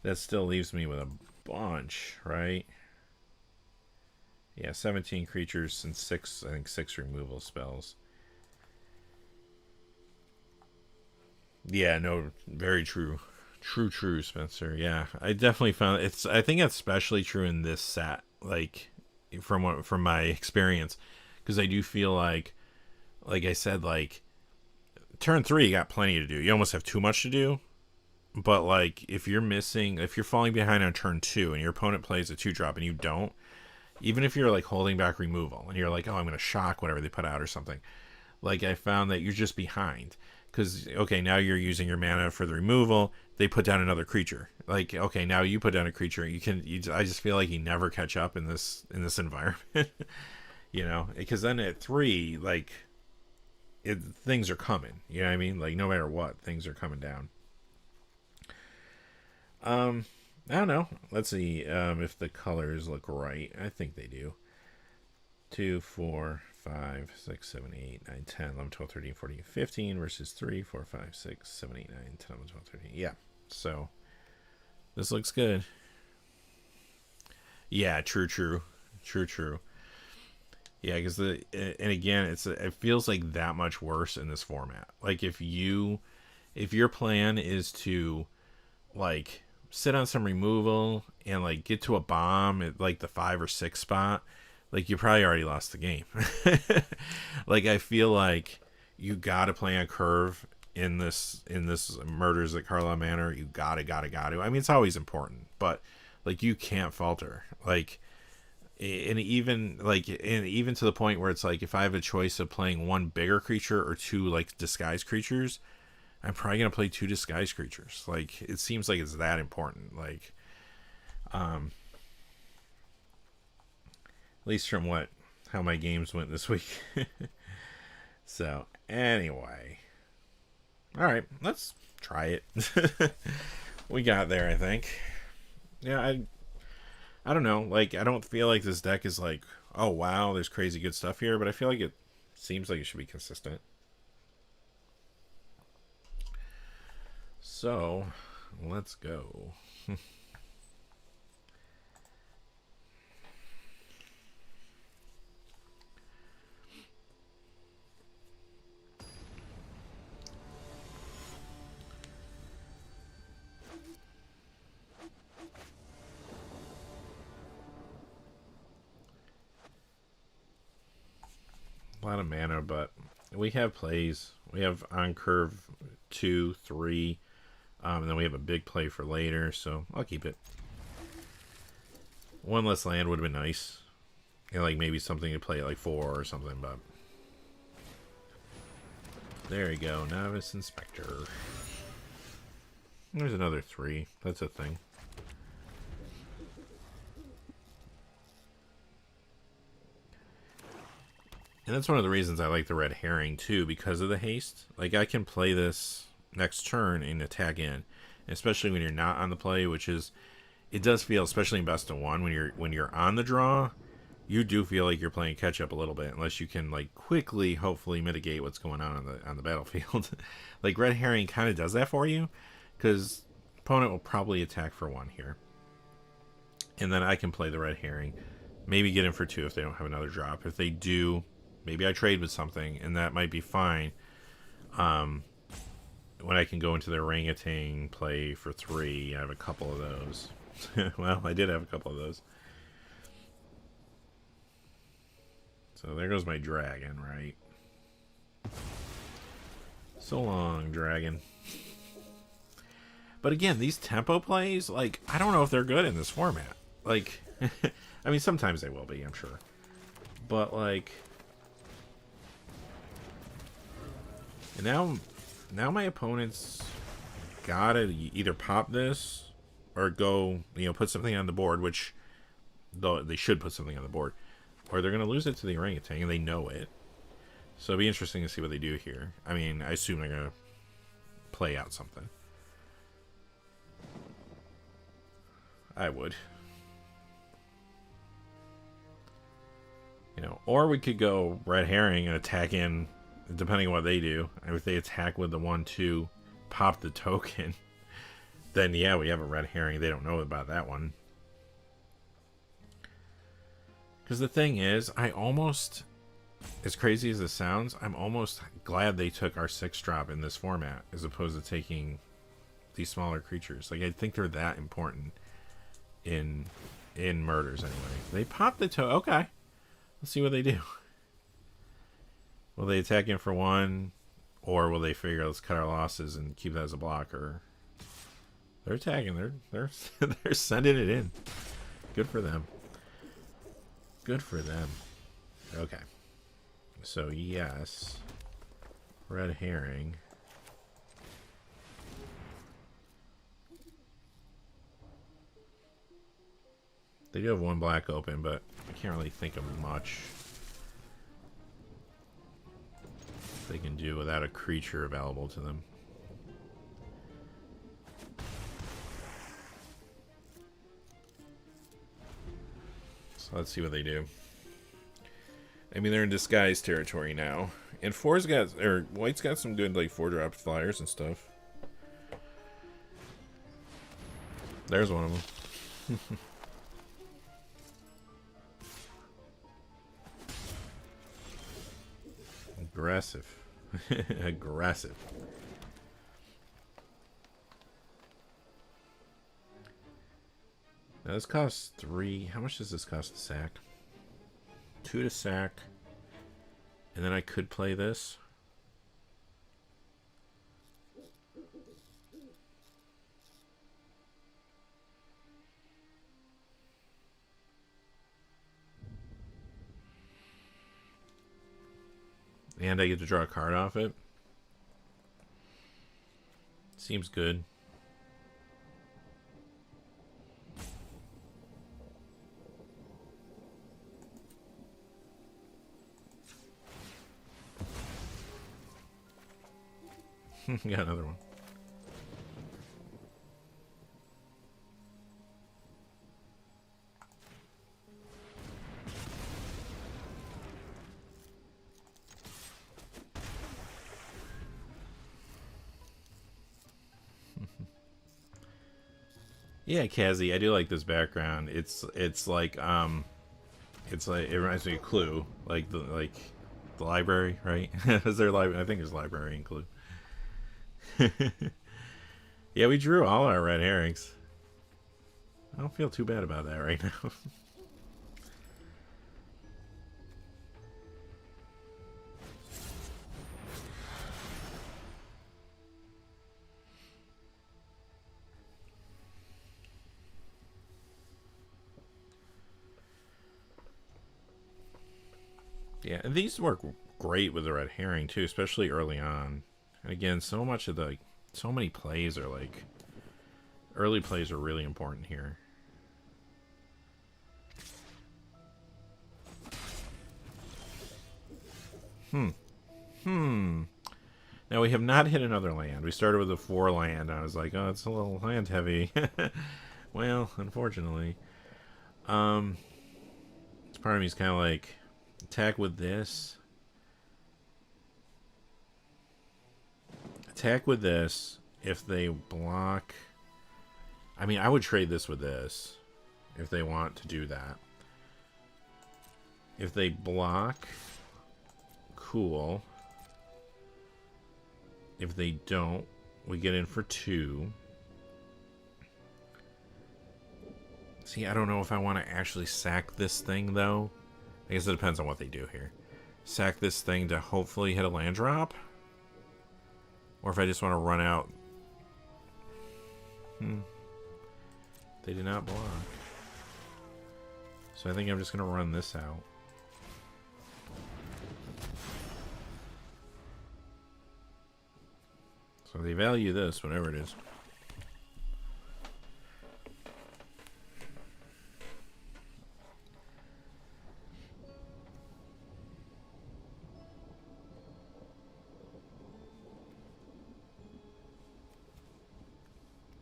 that still leaves me with a bunch, right? Yeah, 17 creatures and 6, I think 6 removal spells. Yeah, no, very true. True, Spencer. Yeah, I definitely found I think it's especially true in this set, like from my experience, because I do feel like I said, like turn 3, you got plenty to do. You almost have too much to do, but like if you're falling behind on turn 2, and your opponent plays a 2-drop and you don't, even if you're like holding back removal and you're like, oh, I'm gonna shock whatever they put out or something, like I found that you're just behind. Because, okay, now you're using your mana for the removal. They put down another creature. Like, okay, now you put down a creature. I just feel like you never catch up in this environment. You know, because then at 3, like, things are coming. You know what I mean? Like, no matter what, things are coming down. I don't know. Let's see if the colors look right. I think they do. 2, 4, 5, 6, 7, 8, 9, 10, 11, 12, 13, 14, 15 versus 3, 4, 5, 6, 7, 8, 9, 10, 11, 12, 13. Yeah. So this looks good. Yeah, true. Yeah, because and again, it feels like that much worse in this format. Like if your plan is to like sit on some removal and like get to a bomb at like the 5 or 6 spot, like you probably already lost the game. Like I feel like you gotta play on curve in this Murders at Karlov Manor. You gotta. I mean, it's always important, but like you can't falter. Like, and even to the point where it's like, if I have a choice of playing 1 bigger creature or 2 like disguised creatures, I'm probably gonna play 2 disguised creatures. Like it seems like it's that important. Like, at least from how my games went this week. So anyway, all right, let's try it. We got there, I think. Yeah, I don't know. Like, I don't feel like this deck is like, oh wow, there's crazy good stuff here, but I feel like it seems like it should be consistent. So let's go. A lot of mana, but we have plays. We have on curve 2, 3, and then we have a big play for later, so I'll keep it. 1 less land would have been nice. You know, like maybe something to play at like 4 or something, but there you go. Novice Inspector. There's another 3. That's a thing. And that's one of the reasons I like the red herring too, because of the haste. Like I can play this next turn and attack in, especially when you're not on the play, which is, it does feel, especially in best of 1, when you're on the draw, you do feel like you're playing catch up a little bit, unless you can like quickly, hopefully mitigate what's going on the battlefield. Like red herring kind of does that for you, because opponent will probably attack for 1 here, and then I can play the red herring, maybe get in for 2 if they don't have another drop. If they do, maybe I trade with something, and that might be fine. When I can go into the orangutan play for 3, I have a couple of those. Well, I did have a couple of those. So there goes my dragon, right? So long, dragon. But again, these tempo plays, like, I don't know if they're good in this format. Like, I mean, sometimes they will be, I'm sure. But, like... And now my opponents gotta either pop this or go, you know, put something on the board, which they should put something on the board, or they're gonna lose it to the orangutan, and they know it. So it'll be interesting to see what they do here. I mean, I assume they're gonna play out something. I would. You know, or we could go red herring and attack in, depending on what they do. If they attack with the 1/2, pop the token, then yeah, we have a red herring. They don't know about that one. Because the thing is, I almost, as crazy as this sounds, I'm almost glad they took our 6-drop in this format as opposed to taking these smaller creatures. Like, I think they're that important in murders anyway. They pop the toe. Okay, let's see what they do. Will they attack in for 1, or will they figure let's cut our losses and keep that as a blocker? They're attacking. They're they're sending it in. Good for them. Good for them. Okay. So yes, red herring. They do have 1 black open, but I can't really think of much they can do without a creature available to them. So let's see what they do. I mean, they're in disguise territory now, and White's got some good like 4-drop flyers and stuff. There's one of them. Aggressive. Aggressive. Now this costs 3. How much does this cost to sack? 2 to sack. And then I could play this. And I get to draw a card off it. Seems good. Got another one. Yeah, Kazzy, I do like this background. It's like it reminds me of Clue, like the library, right? Is there library? I think there's library in Clue. Yeah, we drew all our red herrings. I don't feel too bad about that right now. Yeah, and these work great with the red herring too, especially early on. And again, so many plays are like, early plays are really important here. Now we have not hit another land. We started with a 4 land. I was like, oh, it's a little land heavy. Well, unfortunately. Part of me is kind of like, attack with this. Attack with this. If they block, I mean, I would trade this with this if they want to do that. If they block, cool. If they don't, we get in for 2. See, I don't know if I want to actually sack this thing, though. I guess it depends on what they do here. Sack this thing to hopefully hit a land drop. Or if I just want to run out. They did not block. So I think I'm just going to run this out. So they value this, whatever it is.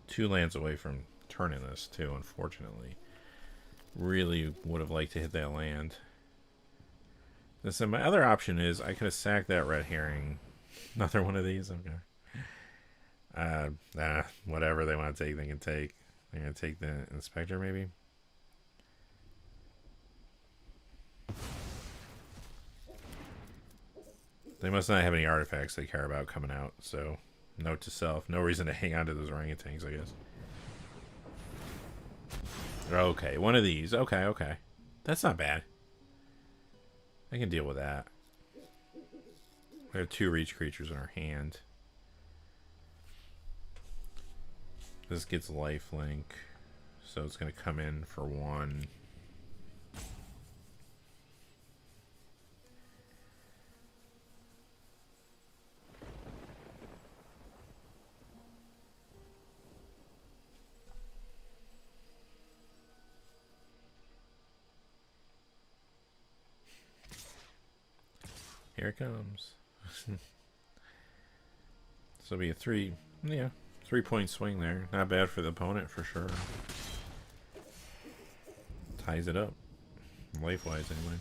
Two lands away from turning this too, unfortunately. Really would have liked to hit that land. Listen, my other option is I could have sacked that red herring. Another one of these? Okay. Whatever they want to take, they can take. They're going to take the inspector, maybe? They must not have any artifacts they care about coming out, so note to self. No reason to hang on to those orangutans, I guess. Okay, one of these. Okay, okay. That's not bad. I can deal with that. We have 2 reach creatures in our hand. This gets lifelink, so it's going to come in for 1. Here it comes. This will be a 3-point swing there. Not bad for the opponent for sure. Ties it up. Life-wise anyway.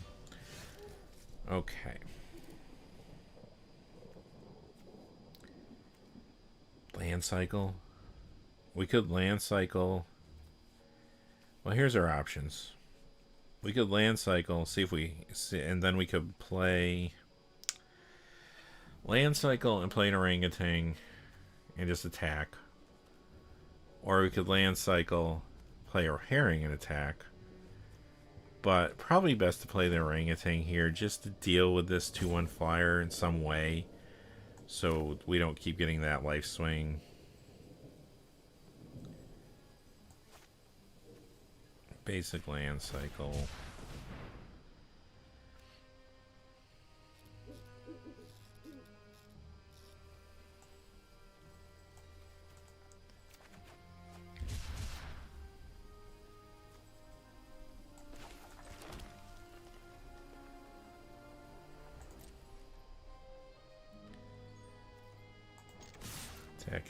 Okay. Land cycle. We could land cycle. Well, here's our options. We could land cycle, see if we... and then we could play... land cycle and play an orangutan and just attack. Or we could land cycle, play a herring and attack. But probably best to play the orangutan here just to deal with this 2/1 flyer in some way. So we don't keep getting that life swing. Basic land cycle.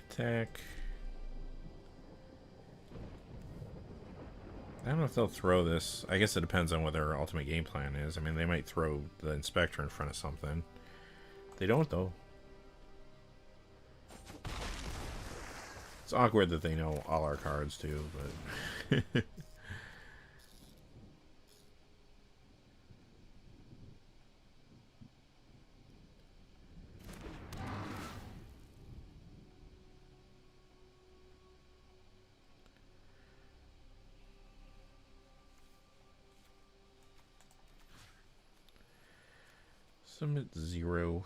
Attack. I don't know if they'll throw this. I guess it depends on what their ultimate game plan is. I mean, they might throw the inspector in front of something. They don't, though. It's awkward that they know all our cards, too, but... Submit 0.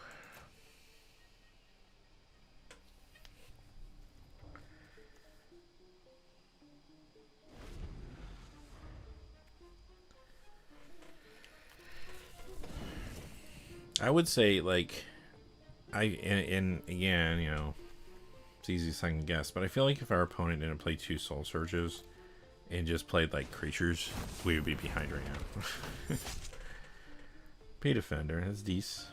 I would say, like, and again, you know, it's easy to second guess, but I feel like if our opponent didn't play 2 Soul Surges and just played, like, creatures, we would be behind right now. P Defender, that's decent.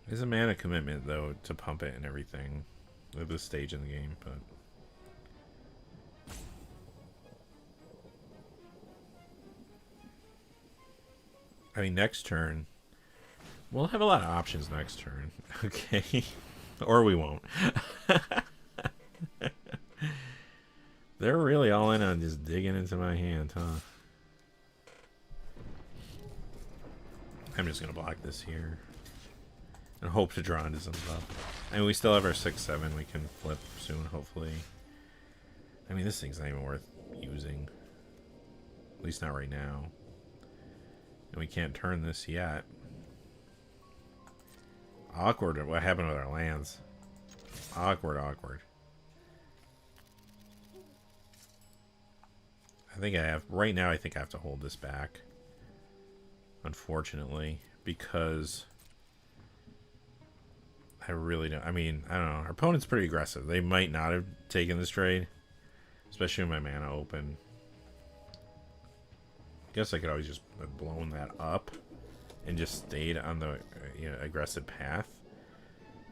There's a mana commitment, though, to pump it and everything at this stage in the game, but... I mean, next turn... we'll have a lot of options next turn. Okay. Or we won't. They're really all in on just digging into my hand, huh? I'm just going to block this here. And hope to draw into some stuff. I mean, we still have our 6/7 we can flip soon, hopefully. I mean, this thing's not even worth using. At least not right now. And we can't turn this yet. Awkward. What happened with our lands? Awkward, awkward. I think I have... Right now, I think I have to hold this back. Unfortunately. Because... I really don't... I mean, I don't know. Our opponent's pretty aggressive. They might not have taken this trade. Especially when my mana open. I guess I could always just have blown that up. And just stayed on the aggressive path.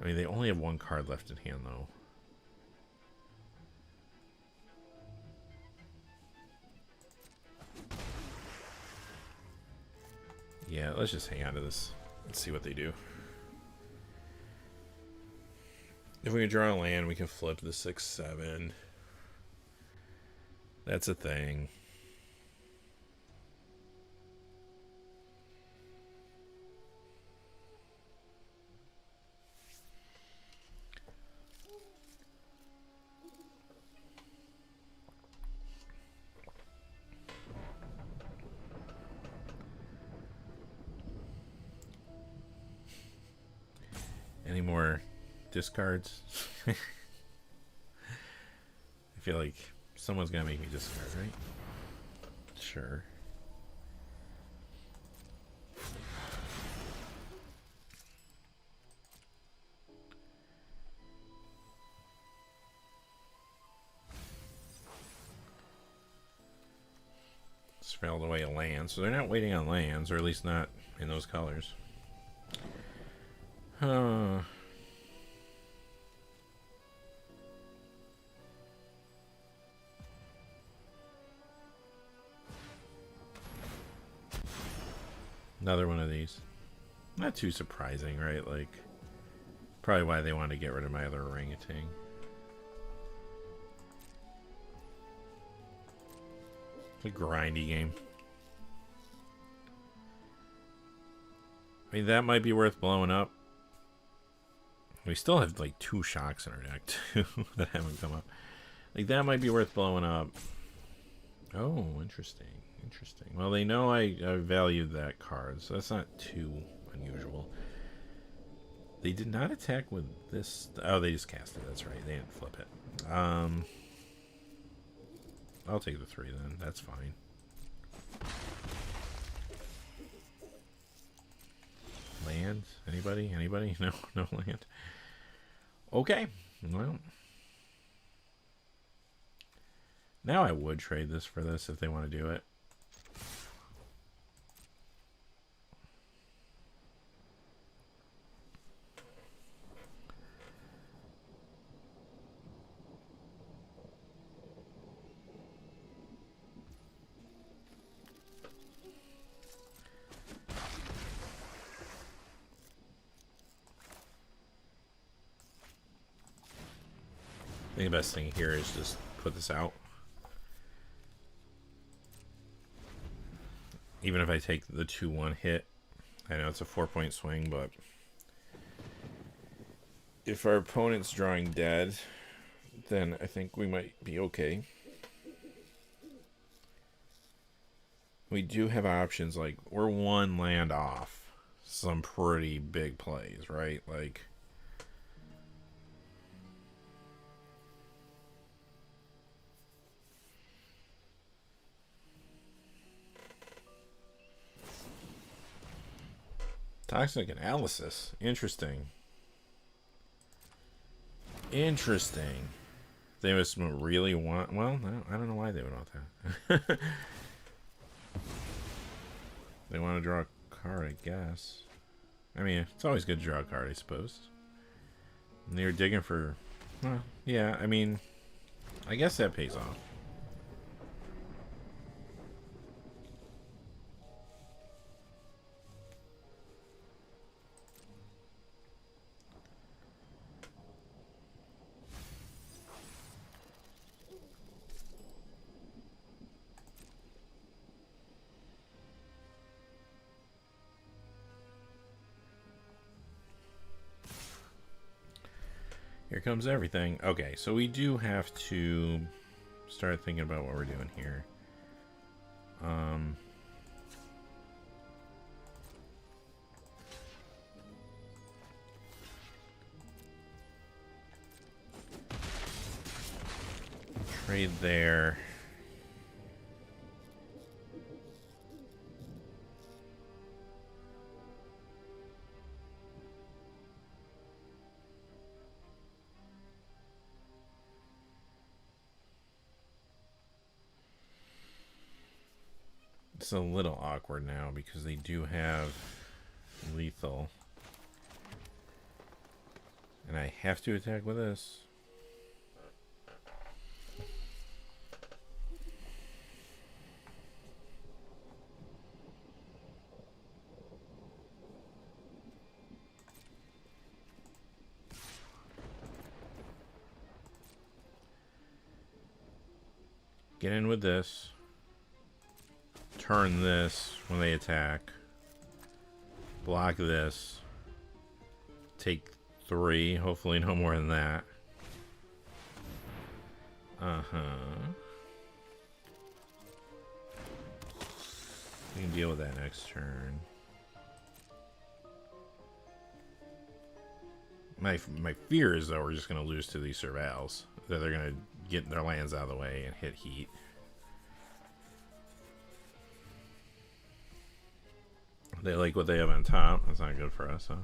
I mean, they only have one card left in hand, though. Yeah, let's just hang on to this. Let's see what they do. If we can draw a land, we can flip the 6/7. That's a thing. Any more discards? I feel like someone's gonna make me discard, right? Sure. Spelled away a land, so they're not waiting on lands, or at least not in those colors. Another one of these. Not too surprising, right? Like, probably why they wanted to get rid of my other orangutan. It's a grindy game. I mean, that might be worth blowing up. We still have like 2 shocks in our deck too that haven't come up. Like, that might be worth blowing up. Oh, interesting. Interesting. Well, they know I valued that card, so that's not too unusual. They did not attack with this. Oh, they just cast it. That's right. They didn't flip it. I'll take the 3 then. That's fine. Land? Anybody? Anybody? No, no land. Okay. Well, now I would trade this for this if they want to do it. I think the best thing here is just put this out. Even if I take the 2-1 hit, I know it's a 4-point swing, but if our opponent's drawing dead, then I think we might be okay. We do have options, like we're 1 land off some pretty big plays, right? Like, toxic analysis. Interesting. Interesting. They must really want... Well, no, I don't know why they would want that. They want to draw a card, I guess. I mean, it's always good to draw a card, I suppose. And they're digging for... Well, yeah, I mean... I guess that pays off. Here comes everything. Okay, so we do have to start thinking about what we're doing here. Trade there. It's a little awkward now because they do have lethal. And I have to attack with this. Get in with this. Turn this when they attack. Block this. Take 3. Hopefully no more than that. We can deal with that next turn. My fear is, though, we're just going to lose to these surveils. That they're going to get their lands out of the way and hit heat. They like what they have on top. That's not good for us, huh?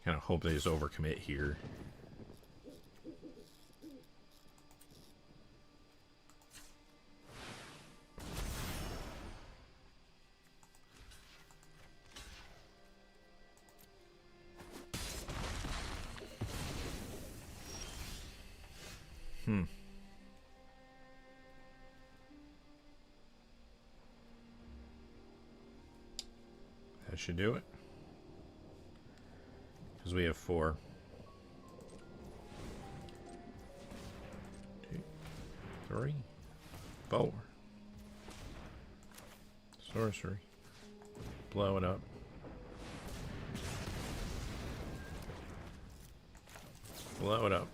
Kind of hope they just overcommit here. That should do it. Because we have 4. 2, 3, 4. Sorcery. Blow it up. Blow it up.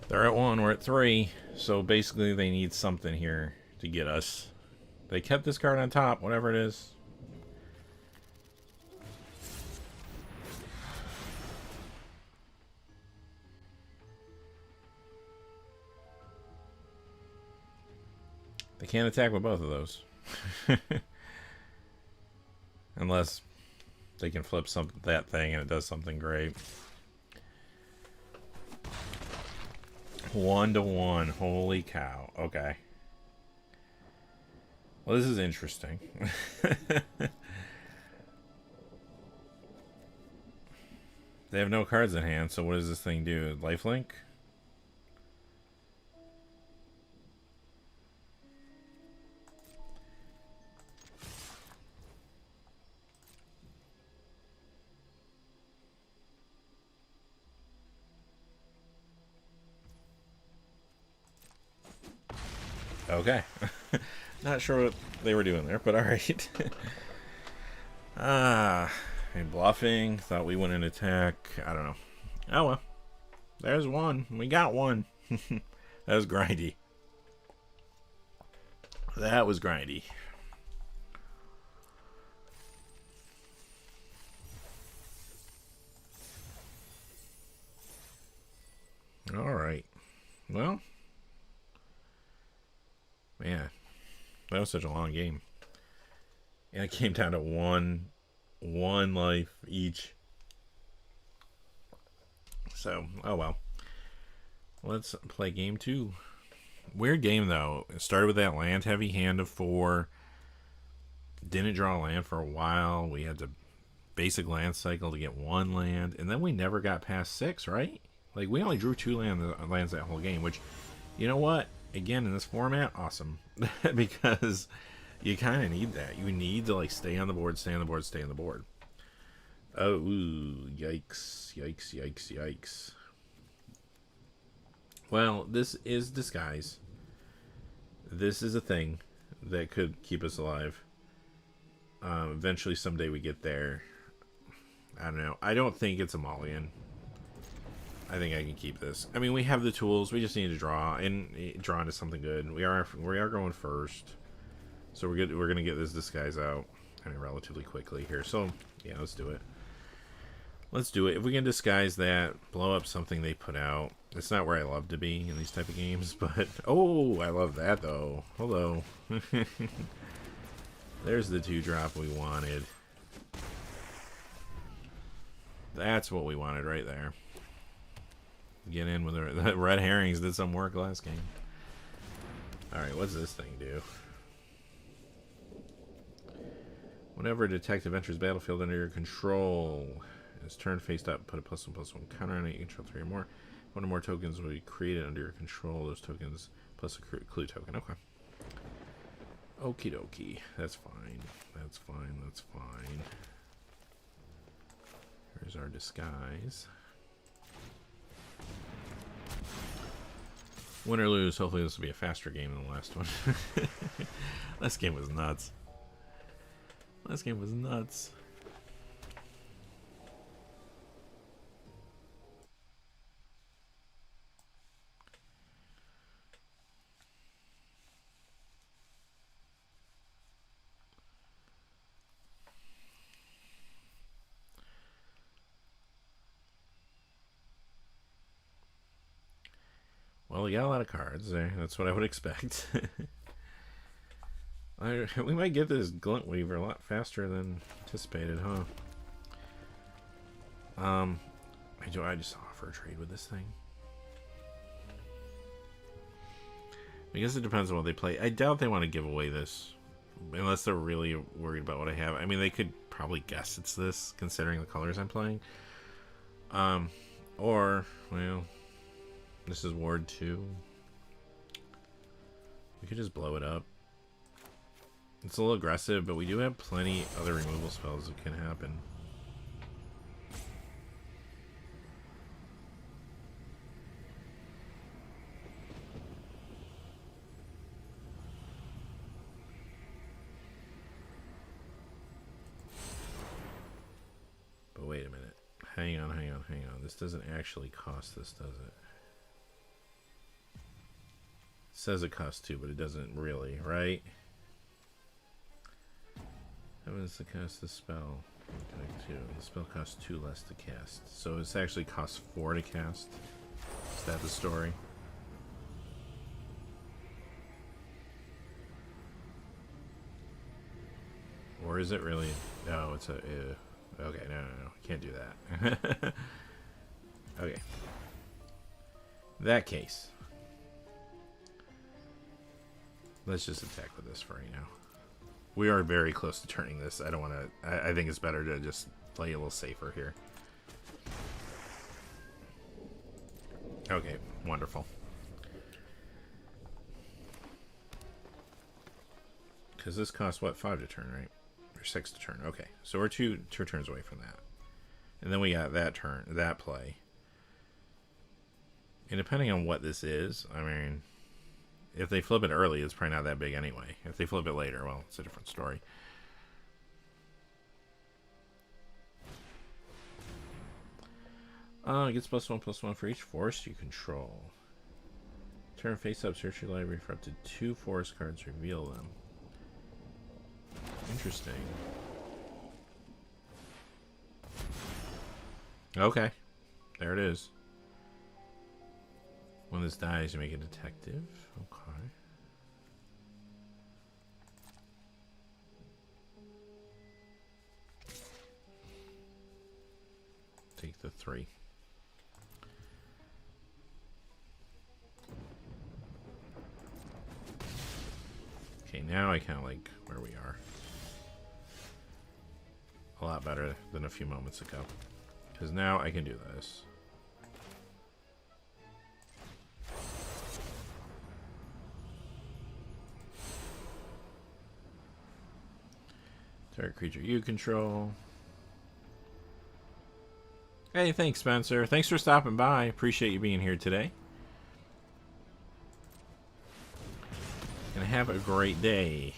They're at 1, we're at 3. So basically they need something here to get us. They kept this card on top, whatever it is. They can't attack with both of those. Unless they can flip that thing and it does something great. 1-1. Holy cow. Okay. Well, this is interesting. They have no cards in hand, so what does this thing do? Lifelink? Okay. Not sure what they were doing there, but alright. And bluffing. Thought we wouldn't attack. I don't know. Oh well. There's one. We got one. That was grindy. That was grindy. Alright. Well. Man, that was such a long game. And it came down to one life each. So, oh well. Let's play game 2. Weird game, though. It started with that land-heavy hand of 4. Didn't draw a land for a while. We had to basic land cycle to get 1 land. And then we never got past 6, right? Like, we only drew 2 lands that whole game, which, you know what? Again, in this format, awesome. Because You kind of need that. You need to like stay on the board, stay on the board, stay on the board. Oh, ooh, yikes, yikes, yikes, yikes. Well, this is disguise. This is a thing that could keep us alive. Eventually, someday we get there. I don't know. I don't think it's a mulligan. I think I can keep this. I mean, we have the tools. We just need to draw and draw into something good. We are going first, so we're good. We're gonna get this disguise out, I mean, relatively quickly here. So yeah, let's do it. Let's do it. If we can disguise that, blow up something they put out. It's not where I love to be in these type of games, but oh, I love that though. Hello. There's the 2-drop we wanted. That's what we wanted right there. Get in with the red herrings. Did some work last game. Alright, what's this thing do? Whenever a detective enters battlefield under your control, his turn faced up, put a +1/+1 counter on it. You control 3 or more. 1 or more tokens will be created under your control. Those tokens plus a clue token. Okay. Okie dokie. That's fine. That's fine. That's fine. Here's our disguise. Win or lose, hopefully this will be a faster game than the last one. Last game was nuts. Last game was nuts. Well, we got a lot of cards there. That's what I would expect. We might get this Glint Weaver a lot faster than anticipated, huh? Do I just offer a trade with this thing? I guess it depends on what they play. I doubt they want to give away this, unless they're really worried about what I have. I mean, they could probably guess it's this, considering the colors I'm playing. Or, well, this is Ward 2. We could just blow it up. It's a little aggressive, but we do have plenty other removal spells that can happen. But wait a minute. Hang on, hang on, hang on. This doesn't actually cost this, does it? It says it costs 2, but it doesn't really, right? How much does it cost the spell? 2. The spell costs 2 less to cast. So it's actually costs 4 to cast. Is that the story? Or is it really? No, it's a... okay, no, can't do that. Okay. In that case, let's just attack with this for right now. We are very close to turning this. I don't want to... I think it's better to just play a little safer here. Okay, wonderful. Because this costs, what, 5 to turn, right? Or 6 to turn. Okay, so we're two turns away from that. And then we got that turn, that play. And depending on what this is, I mean... If they flip it early, it's probably not that big anyway. If they flip it later, well, it's a different story. It gets +1/+1 for each forest you control. Turn face up, search your library for up to 2 forest cards, reveal them. Interesting. Okay. There it is. When this dies, you make a detective. Okay. Take the 3. Okay, now I kind of like where we are. A lot better than a few moments ago. Because now I can do this. Target creature you control. Hey, thanks, Spencer. Thanks for stopping by. Appreciate you being here today. And have a great day.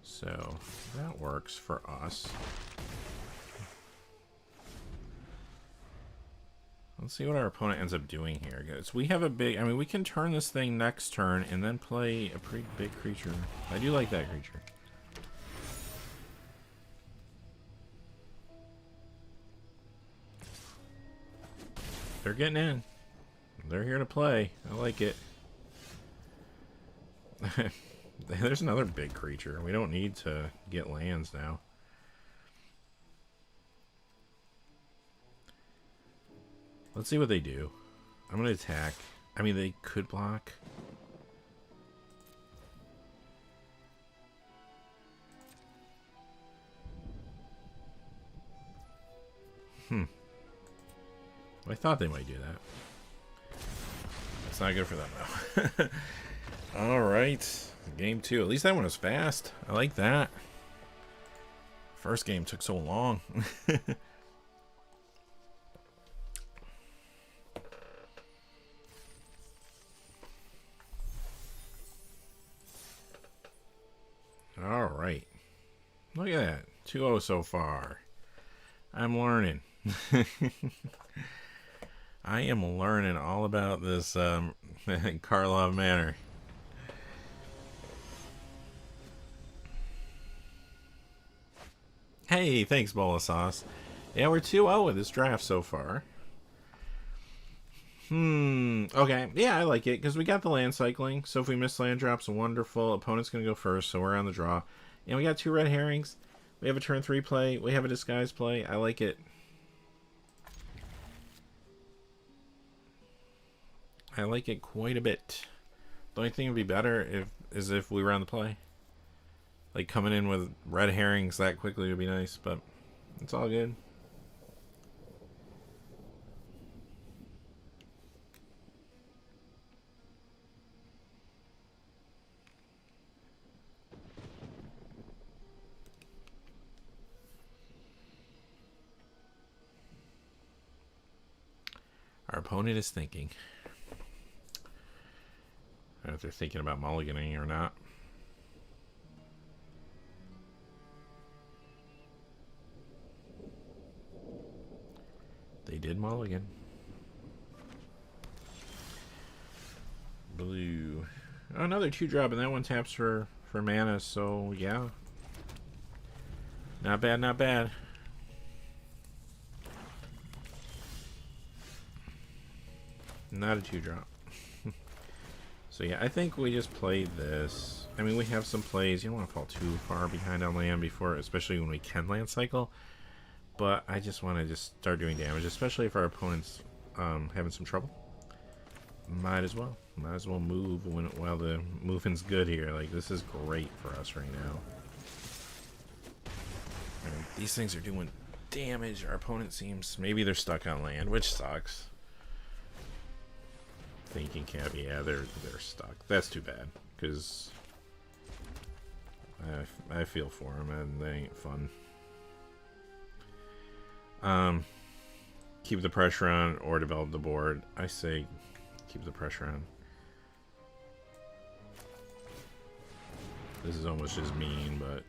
So, that works for us. Let's see what our opponent ends up doing here, guys. We have a big... I mean, we can turn this thing next turn and then play a pretty big creature. I do like that creature. They're getting in. They're here to play. I like it. There's another big creature. We don't need to get lands now. Let's see what they do. I'm going to attack. I mean, they could block. I thought they might do that. It's not good for them, though. Alright. Game 2. At least that one was fast. I like that. First game took so long. Alright. Look at that. 2-0 so far. I'm learning. I am learning all about this Karlov Manor. Hey, thanks, Bowl of Sauce. Yeah, we're 2-0 with this draft so far. Okay. Yeah, I like it, because we got the land cycling. So if we miss land drops, wonderful. Opponent's going to go first, so we're on the draw. And we got 2 red herrings. We have a turn 3 play. We have a disguise play. I like it. I like it quite a bit. The only thing would be better is if we were on the play. Like, coming in with red herrings that quickly would be nice, but it's all good. Our opponent is thinking. I don't know if they're thinking about mulliganing or not. They did mulligan. Blue. Oh, another 2-drop, and that one taps for mana, so yeah. Not bad, not bad. Not a 2-drop. So yeah, I think we just play this. I mean, we have some plays. You don't want to fall too far behind on land before, especially when we can land cycle. But I just want to just start doing damage, especially if our opponent's having some trouble. Might as well. Might as well move while the moving's good here. Like, this is great for us right now. And these things are doing damage. Our opponent seems... Maybe they're stuck on land, which sucks. Thinking cap, yeah, they're stuck. That's too bad, because I feel for them, and they ain't fun. Keep the pressure on or develop the board. I say keep the pressure on. This is almost just mean, but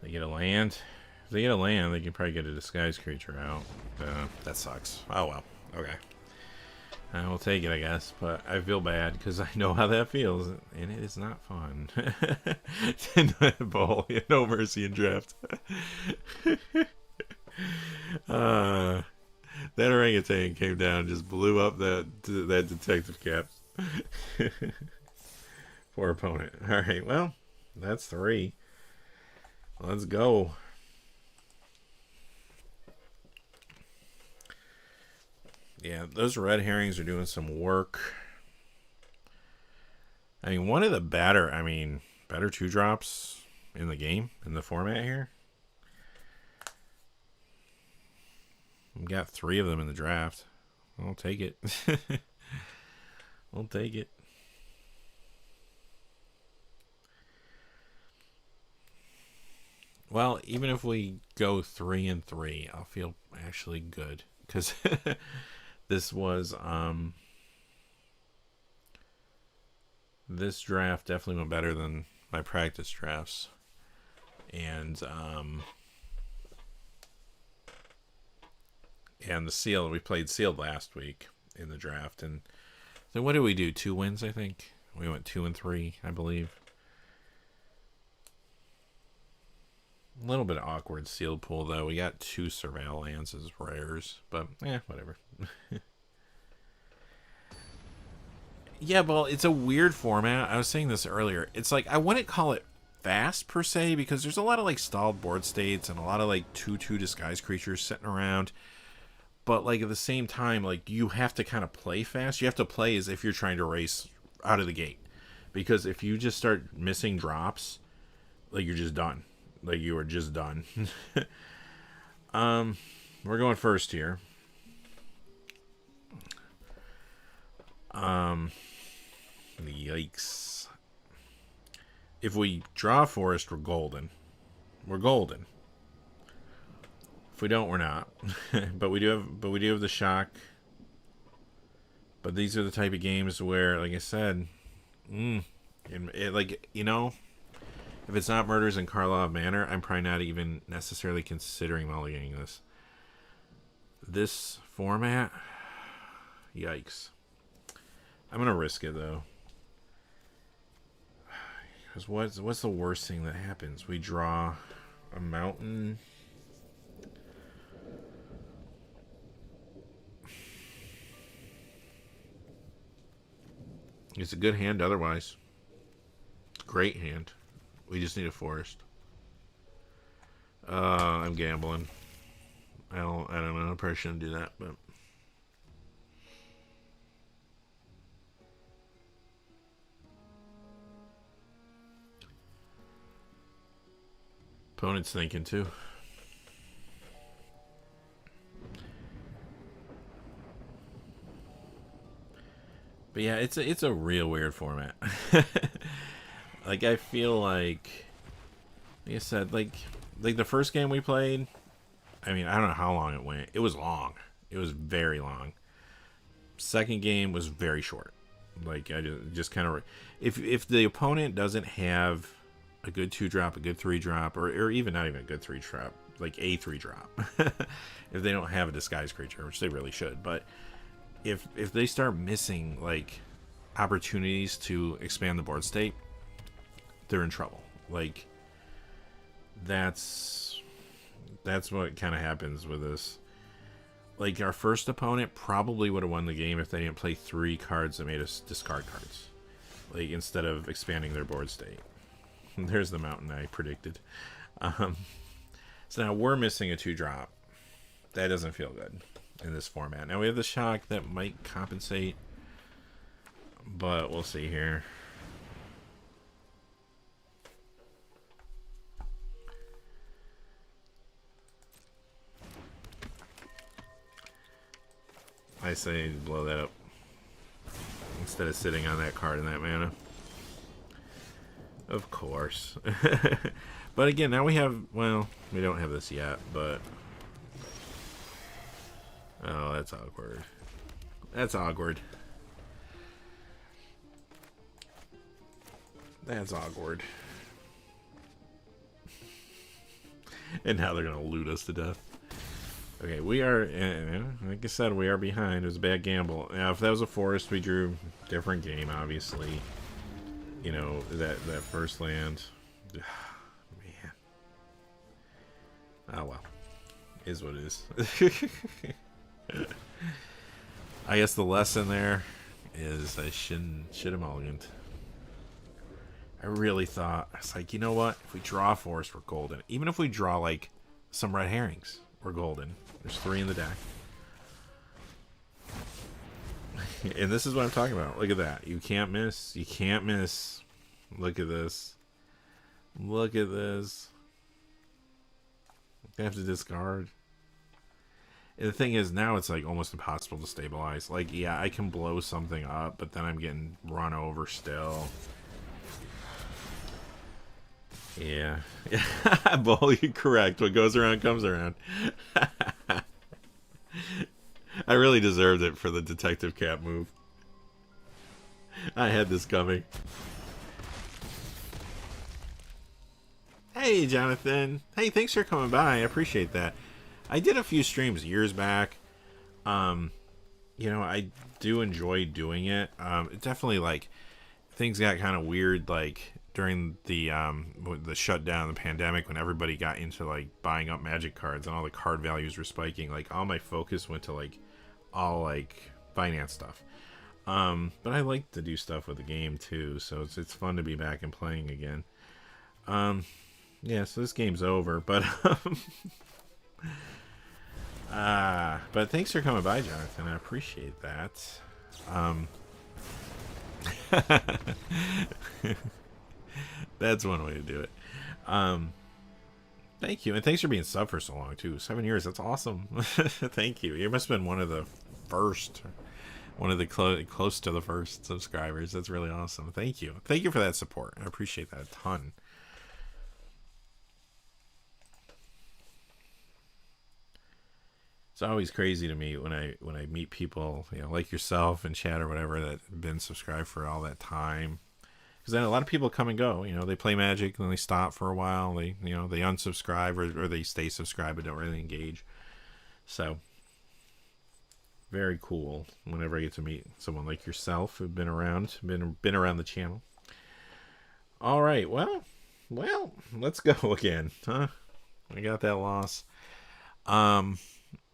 they get a land. If they get a land, they can probably get a disguised creature out. That sucks. Oh well. Okay. I will take it, I guess, but I feel bad because I know how that feels, and it is not fun. Ball, no mercy in draft. That orangutan came down and just blew up that detective cap. Poor opponent. All right, well, that's 3. Let's go. Yeah, those red herrings are doing some work. I mean, one of the better 2-drops in the game, in the format here. We got 3 of them in the draft. I'll take it. I'll take it. Well, even if we go 3-3, I'll feel actually good because this was this draft definitely went better than my practice drafts, and the seal, we played sealed last week in the draft, and then what did we do? 2 wins, I think. We went 2-3, I believe. A little bit awkward sealed pool, though. We got 2 Surveil lands as rares, but whatever. Yeah, well, it's a weird format. I was saying this earlier. It's like, I wouldn't call it fast per se, because there's a lot of like stalled board states and a lot of like 2/2 disguise creatures sitting around. But like at the same time, like you have to kind of play fast. You have to play as if you're trying to race out of the gate, because if you just start missing drops, like you're just done. Like you are just done. We're going first here. Yikes. If we draw forest, we're golden. We're golden. If we don't, we're not. but we do have the shock. But these are the type of games where, like I said, like, you know, if it's not Murders in Karlov Manor, I'm probably not even necessarily considering mulliganing this. This format, yikes. I'm going to risk it, though. Because what's the worst thing that happens? We draw a mountain. It's a good hand otherwise. Great hand. We just need a forest. I'm gambling. I don't know. I probably shouldn't do that, but opponent's thinking too. But yeah, it's a real weird format. Like I feel like I said, like the first game we played, I mean, I don't know how long it went. It was long. It was very long. Second game was very short. Like I just kind of, if the opponent doesn't have a good 2-drop, a good 3-drop, or even not even a good 3-drop, like a 3-drop, if they don't have a disguise creature, which they really should, but if they start missing like opportunities to expand the board state, they're in trouble. Like that's what kind of happens with this. Like our first opponent probably would have won the game if they didn't play 3 cards that made us discard cards, like instead of expanding their board state. There's the mountain I predicted. So now we're missing a 2-drop. That doesn't feel good in this format. Now we have the shock that might compensate, but we'll see here. I say blow that up instead of sitting on that card in that mana. Of course. But again, now we have, well, we don't have this yet, but oh, that's awkward. That's awkward. That's awkward. And now they're going to loot us to death. Okay, we are, like I said, we are behind. It was a bad gamble. Now, if that was a forest, we drew different game, obviously. You know, that first land. Man. Oh, well. Is what it is. I guess the lesson there is I should have mulliganed. I really thought, I was like, you know what? If we draw a forest, we're golden. Even if we draw, like, some red herrings, we're golden. There's 3 in the deck. And this is what I'm talking about. Look at that. You can't miss. You can't miss. Look at this. Look at this. I have to discard. And the thing is, now it's like almost impossible to stabilize. Like, yeah, I can blow something up, but then I'm getting run over still. Yeah. Bull, you're correct. What goes around comes around. I really deserved it for the detective cap move. I had this coming. Hey, Jonathan. Hey, thanks for coming by. I appreciate that. I did a few streams years back. You know, I do enjoy doing it. It definitely, like, things got kind of weird, like, during the shutdown, the pandemic, when everybody got into, like, buying up Magic cards and all the card values were spiking. Like, all my focus went to, like, all, like, finance stuff. But I like to do stuff with the game, too, so it's fun to be back and playing again. Yeah, so this game's over, but but thanks for coming by, Jonathan. I appreciate that. That's one way to do it. Thank you, and thanks for being sub for so long too. 7 years, that's awesome. Thank you. You must have been one of the first, one of the close to the first subscribers. That's really awesome. Thank you. Thank you for that support. I appreciate that a ton. It's always crazy to me when I meet people, you know, like yourself in chat or whatever, that have been subscribed for all that time. Because then a lot of people come and go. You know, they play Magic, then they stop for a while. They, you know, they unsubscribe or they stay subscribed but don't really engage. So, very cool whenever I get to meet someone like yourself who've been around, been around the channel. All right, well, let's go again, huh? I got that loss.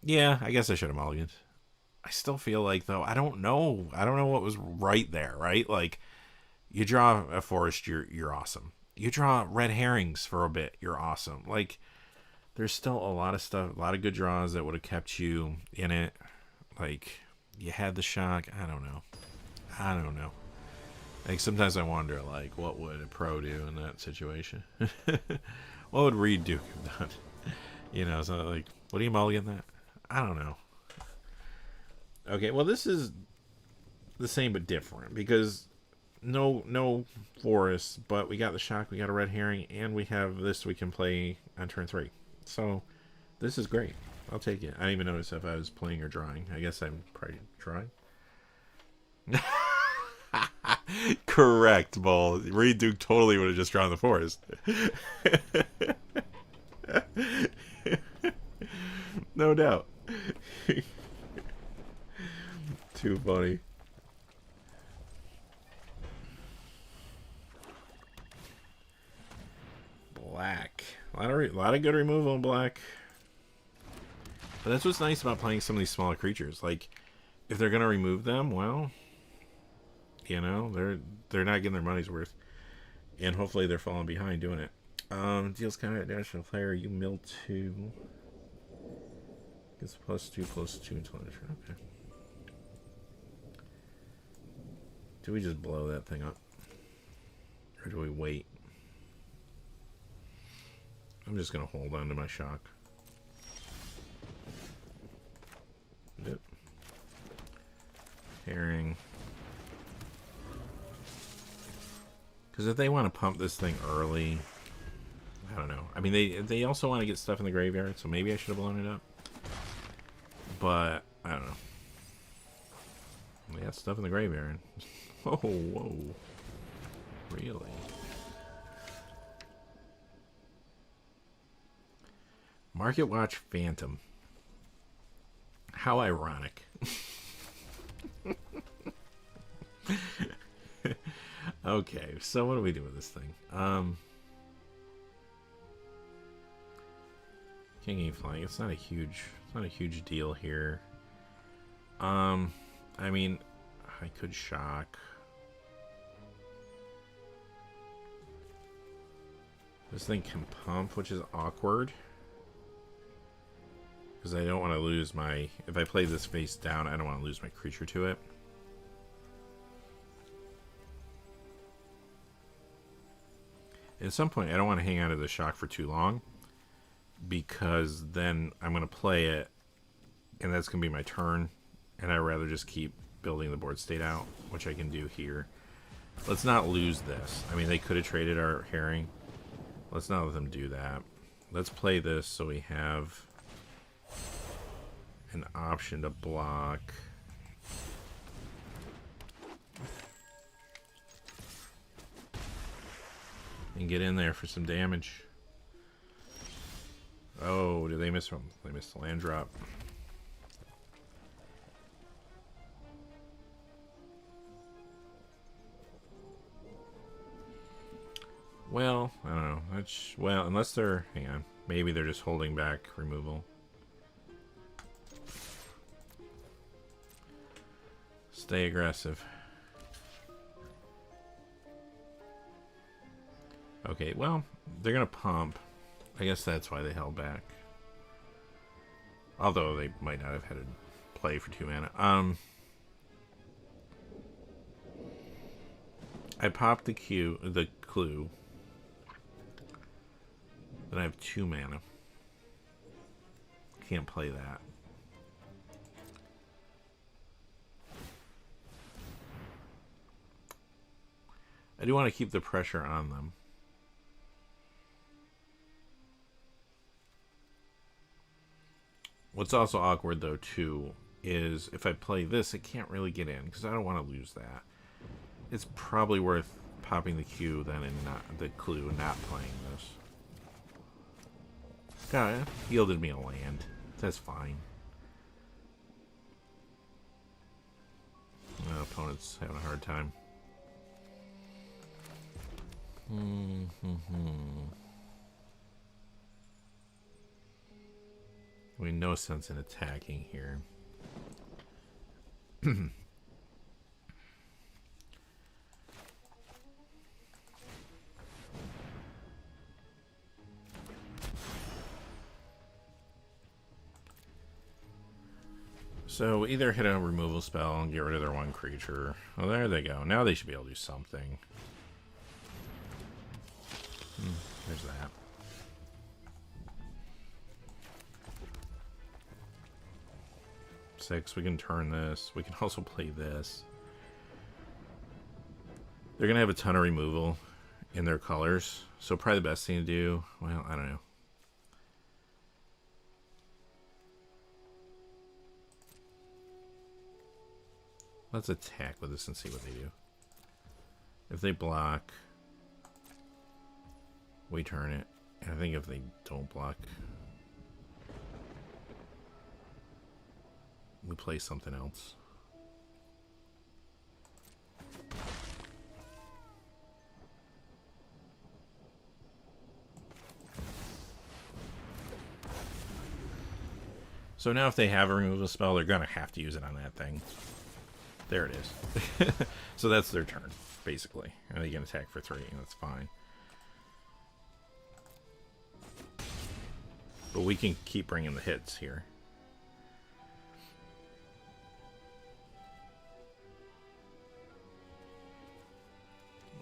Yeah, I guess I should have mulliganed. I still feel like, though, I don't know what was right there, right? Like, you draw a forest, you're awesome. You draw red herrings for a bit, you're awesome. Like, there's still a lot of stuff, a lot of good draws that would have kept you in it. Like, you had the shock. I don't know. Like, sometimes I wonder, like, what would a pro do in that situation? What would Reed Duke have done? You know, so, like, what do you mulligan that? I don't know. Okay, well, this is the same but different, because no forest, but we got the shock, we got a red herring, and we have this we can play on turn 3. So, this is great. I'll take it. I didn't even notice if I was playing or drawing. I guess I'm probably drawing. Correct, Bull. Reed Duke totally would have just drawn the forest. No doubt. Too funny. Black. A lot of good removal in black. But that's what's nice about playing some of these smaller creatures. Like, if they're gonna remove them, well, you know, they're not getting their money's worth, and hopefully they're falling behind doing it. Deals combat damage to the player. You mill 2. Gets +2/+2 until end of turn. Okay. Do we just blow that thing up, or do we wait? I'm just gonna hold on to my shock. Yep. Herring. Because if they want to pump this thing early, I don't know. I mean, they also want to get stuff in the graveyard, so maybe I should have blown it up. But, I don't know. They got stuff in the graveyard. Whoa. Really? Market Watch Phantom. How ironic. Okay, so what do we do with this thing? King E flying. It's not a huge deal here. I mean, I could shock. This thing can pump, which is awkward. Because I don't want to lose my... If I play this face down, I don't want to lose my creature to it. At some point, I don't want to hang out of the shock for too long. Because then I'm going to play it and that's going to be my turn, and I'd rather just keep building the board state out, which I can do here. Let's not lose this. I mean, they could have traded our herring. Let's not let them do that. Let's play this so we have an option to block. And get in there for some damage. Oh, did they miss one? They missed the land drop. Well, I don't know. That's, well, unless they're... Hang on. Maybe they're just holding back removal. Stay aggressive. Okay, well, they're going to pump. I guess that's why they held back. Although they might not have had a play for 2 mana. I popped the clue. Then I have 2 mana. Can't play that. I do want to keep the pressure on them. What's also awkward, though, too, is if I play this, it can't really get in, because I don't want to lose that. It's probably worth popping the Q then and not the clue and not playing this. God, it yielded me a land. That's fine. My opponent's having a hard time. I mean, no sense in attacking here. So either hit a removal spell and get rid of their 1 creature. Oh, there they go. Now they should be able to do something. There's that. Six, we can turn this. We can also play this. They're going to have a ton of removal in their colors. So probably the best thing to do, well, I don't know. Let's attack with this and see what they do. If they block, we turn it. And I think if they don't block, we play something else. So now if they have a removal spell, they're going to have to use it on that thing. There it is. So that's their turn, basically. And they can attack for 3, and that's fine. But we can keep bringing the hits here.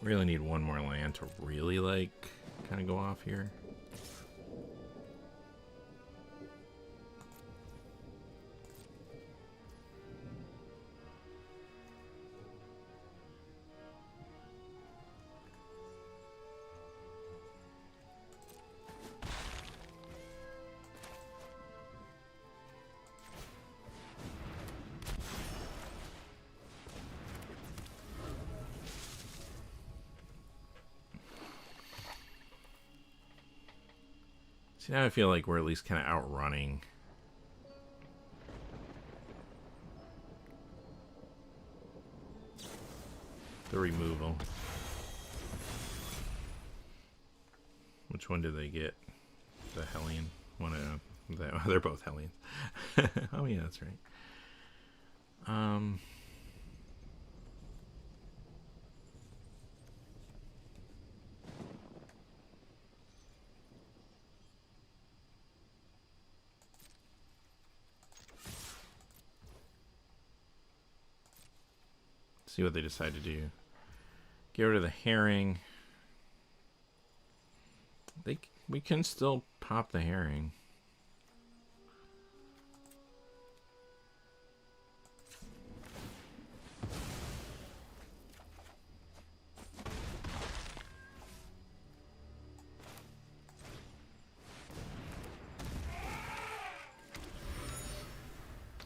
Really need 1 more land to really, like, kind of go off here. See, now I feel like we're at least kind of outrunning. The removal. Which one did they get? The Hellion? One of them. They're both Hellions. Oh yeah, that's right. See what they decide to do. Get rid of the herring. We can still pop the herring.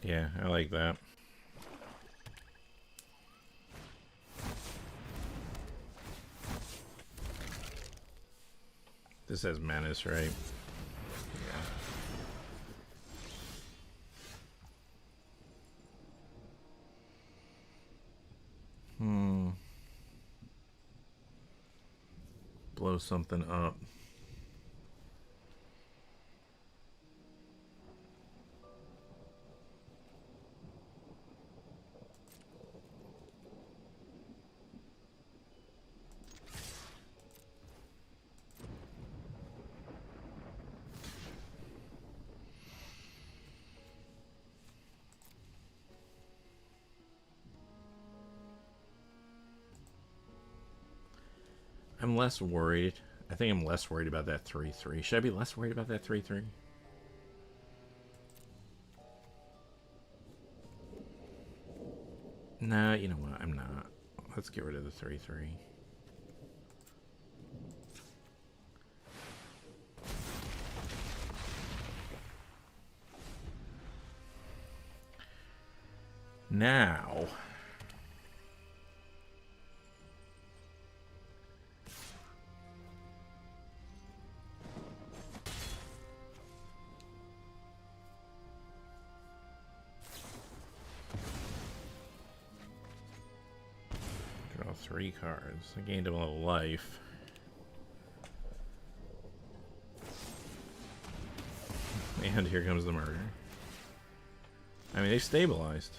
Yeah, I like that. This has menace, right? Yeah. Blow something up. I'm less worried. I think I'm less worried about that 3/3. Should I be less worried about that 3/3? Nah, you know what? I'm not. Let's get rid of the 3/3. Now... draw 3 cards. I gained a little life. And here comes the murder. I mean, they stabilized.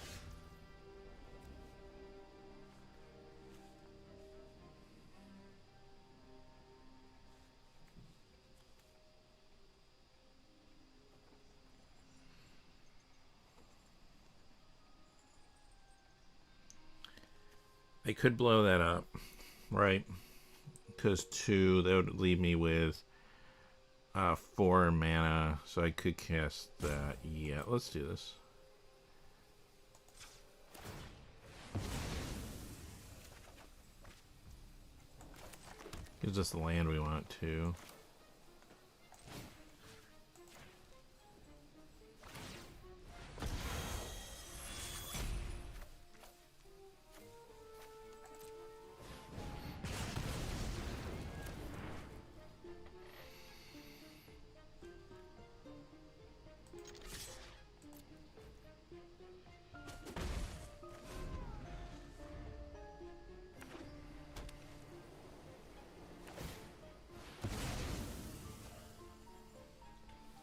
They could blow that up, right? Because 2, that would leave me with 4 mana, so I could cast that. Yeah, let's do this. Gives us the land we want to.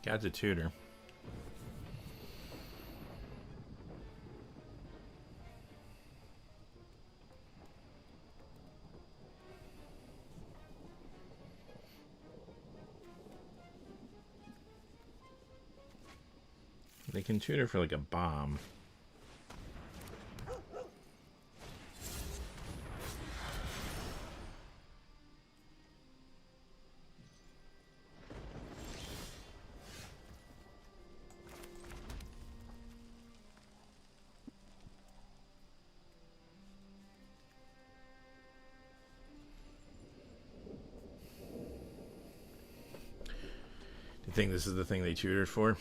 Got the tutor. They can tutor for like a bomb. You think this is the thing they tutored for?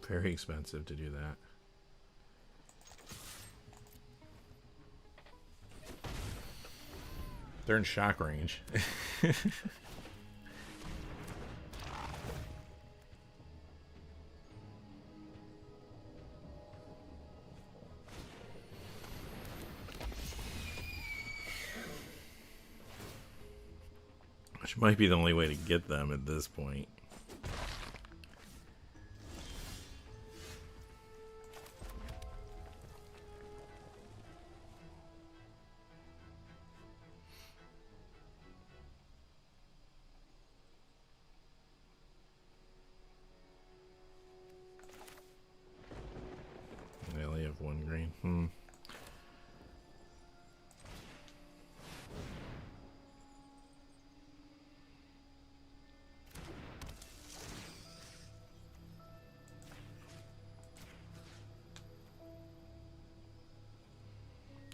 Very expensive to do that. They're in shock range. Which might be the only way to get them at this point. They only have 1 green.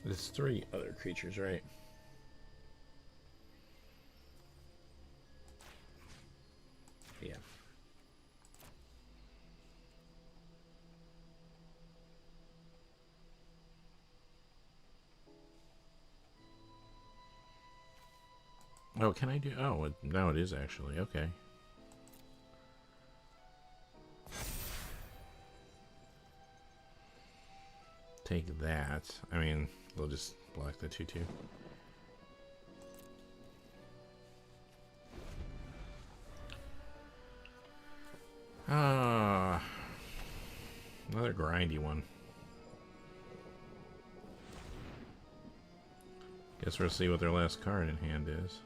There's 3 other creatures, right? Yeah. Oh, can I do... Oh, now it is actually. Okay. Take that. I mean, they'll just block the 2/2. Another grindy one. Guess we'll see what their last card in hand is.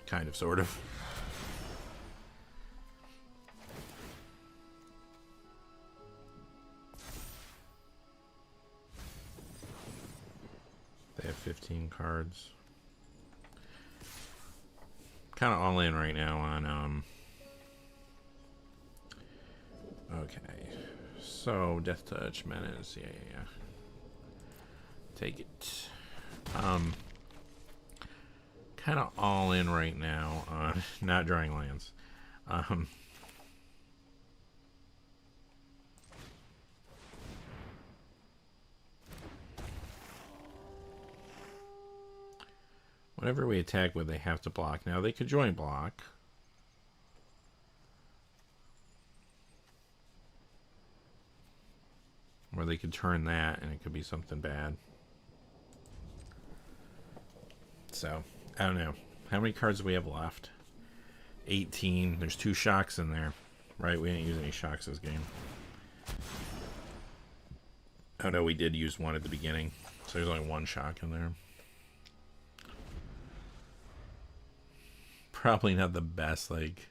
Kind of, sort of. They have 15 cards. Kind of all in right now on okay, so Death Touch, Menace, yeah. Take it. Kind of all in right now on not drawing lands. Whatever we attack with, they have to block. Now they could join block. Or they could turn that and it could be something bad. So, I don't know. How many cards do we have left? 18. There's 2 shocks in there. Right, we didn't use any shocks this game. Oh no, we did use one at the beginning. So there's only 1 shock in there. Probably not the best, like,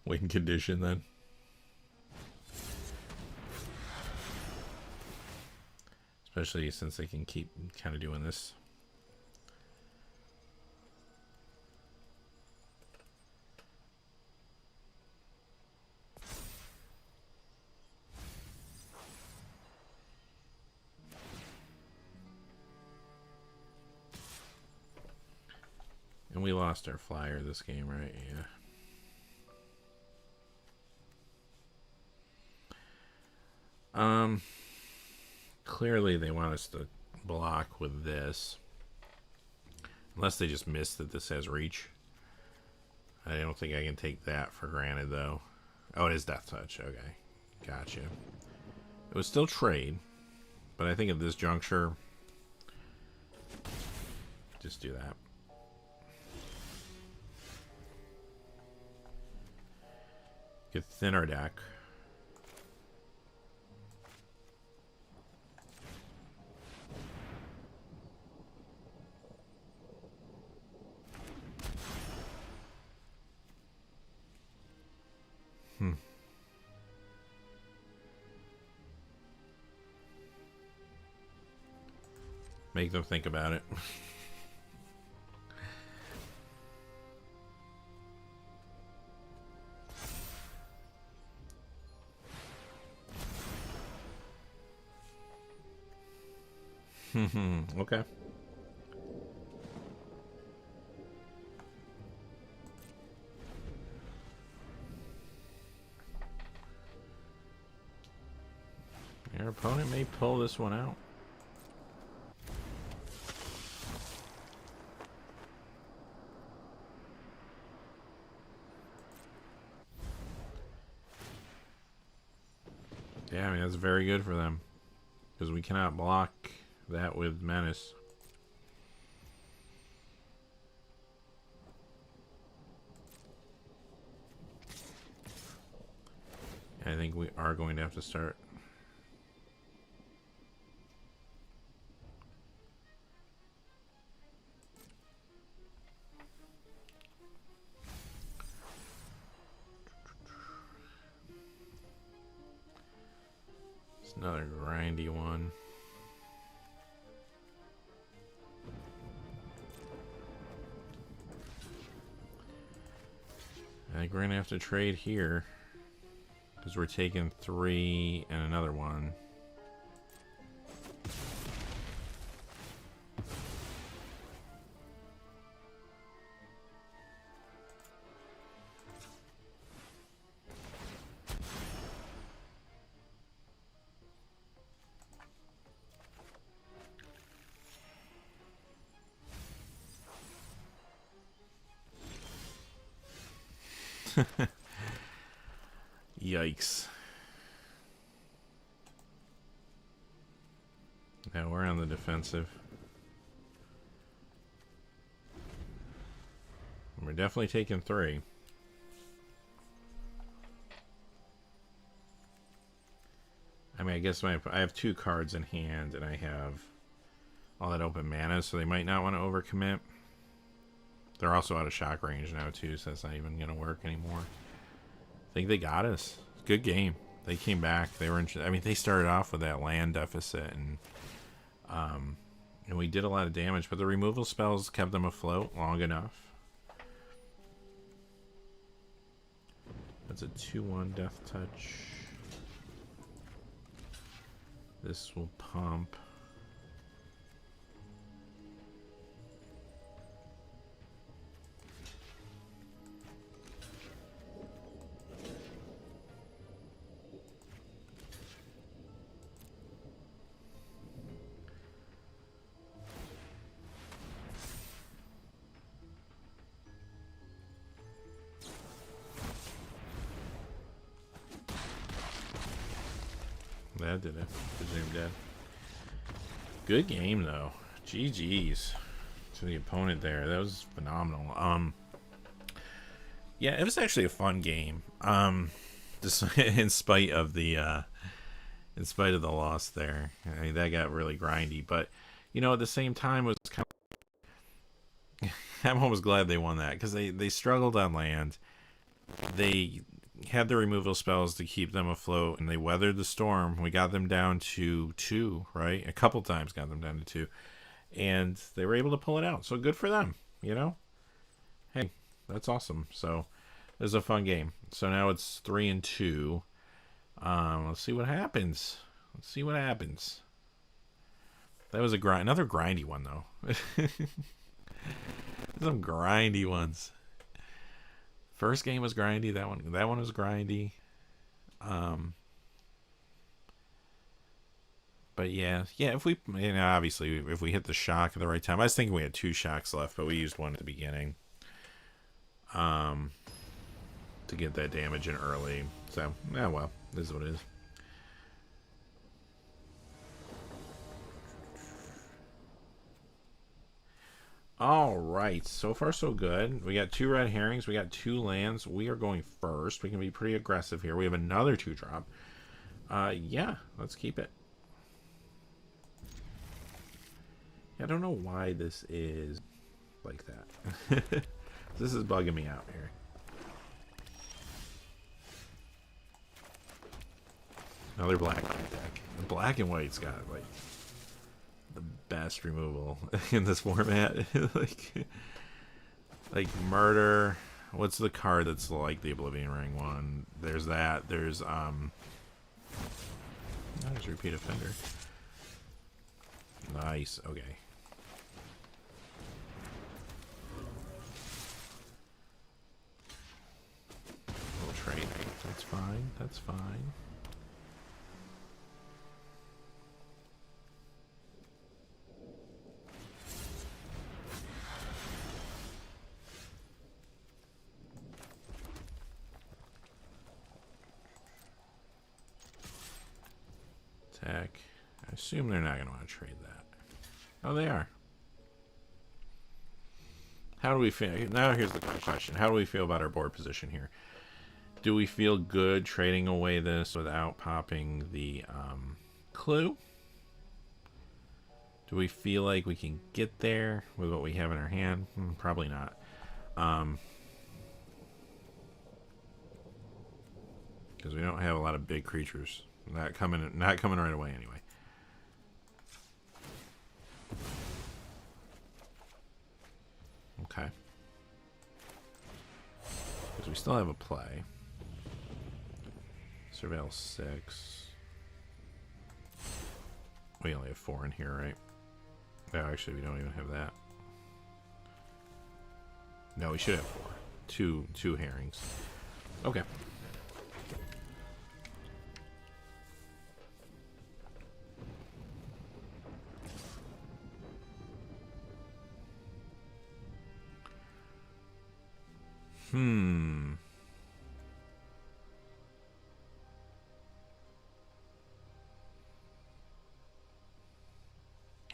win condition then. Especially since they can keep kind of doing this. And we lost our flyer this game, right? Yeah. Clearly they want us to block with this. Unless they just missed that this has reach. I don't think I can take that for granted, though. Oh, it is Death Touch. Okay. Gotcha. It was still trade. But I think at this juncture, just do that. Could thin our deck. Make them think about it. Okay. Your opponent may pull this one out. Yeah, I mean, that's very good for them. Because we cannot block that with Menace. I think we are going to have to start. It's another grindy one. I think we're going to have to trade here. Because we're taking 3 and another one. Yikes. Yeah, we're on the defensive. We're definitely taking 3. I mean, I guess I have 2 cards in hand, and I have all that open mana, so they might not want to overcommit. They're also out of shock range now, too, so that's not even going to work anymore. I think they got us. Good game. They came back. They were I mean, they started off with that land deficit, and we did a lot of damage, but the removal spells kept them afloat long enough. That's a 2/1 death touch. This will pump. That did it. Presumed dead. Good game though. GG's to the opponent there. That was phenomenal. Yeah, it was actually a fun game. Just in spite of the loss there. I mean, that got really grindy, but you know, at the same time, it was kind of I'm almost glad they won that, because they struggled on land. They had the removal spells to keep them afloat, and they weathered the storm. We got them down to 2, right? A couple times got them down to 2, and they were able to pull it out. So good for them, you know? Hey, that's awesome. So it was a fun game. So now it's 3-2. Let's see what happens. Let's see what happens. That was another grindy one, though. Some grindy ones. First game was grindy. That one was grindy. But yeah. If we, you know, obviously, if we hit the shock at the right time. I was thinking we had 2 shocks left, but we used one at the beginning. To get that damage in early. So, yeah, well, this is what it is. All right, so far so good. We got 2 red herrings. We got 2 lands. We are going first. We can be pretty aggressive here. We have another 2-drop. Yeah, let's keep it. I don't know why this is like that. This is bugging me out here. Another black deck. The black and white's got like the best removal in this format. like murder. What's the card that's like the Oblivion Ring one? There's that. There's repeat offender. Nice. Okay. We'll trade. That's fine. That's fine. Attack. I assume they're not going to want to trade that. Oh, they are. How do we feel? Now here's the question. How do we feel about our board position here? Do we feel good trading away this without popping the clue? Do we feel like we can get there with what we have in our hand? Probably not. Because we don't have a lot of big creatures. Not coming right away anyway. Okay. Because we still have a play. Surveil 6. We only have 4 in here, right? No, actually, we don't even have that. No, we should have 4. Two herrings. Okay.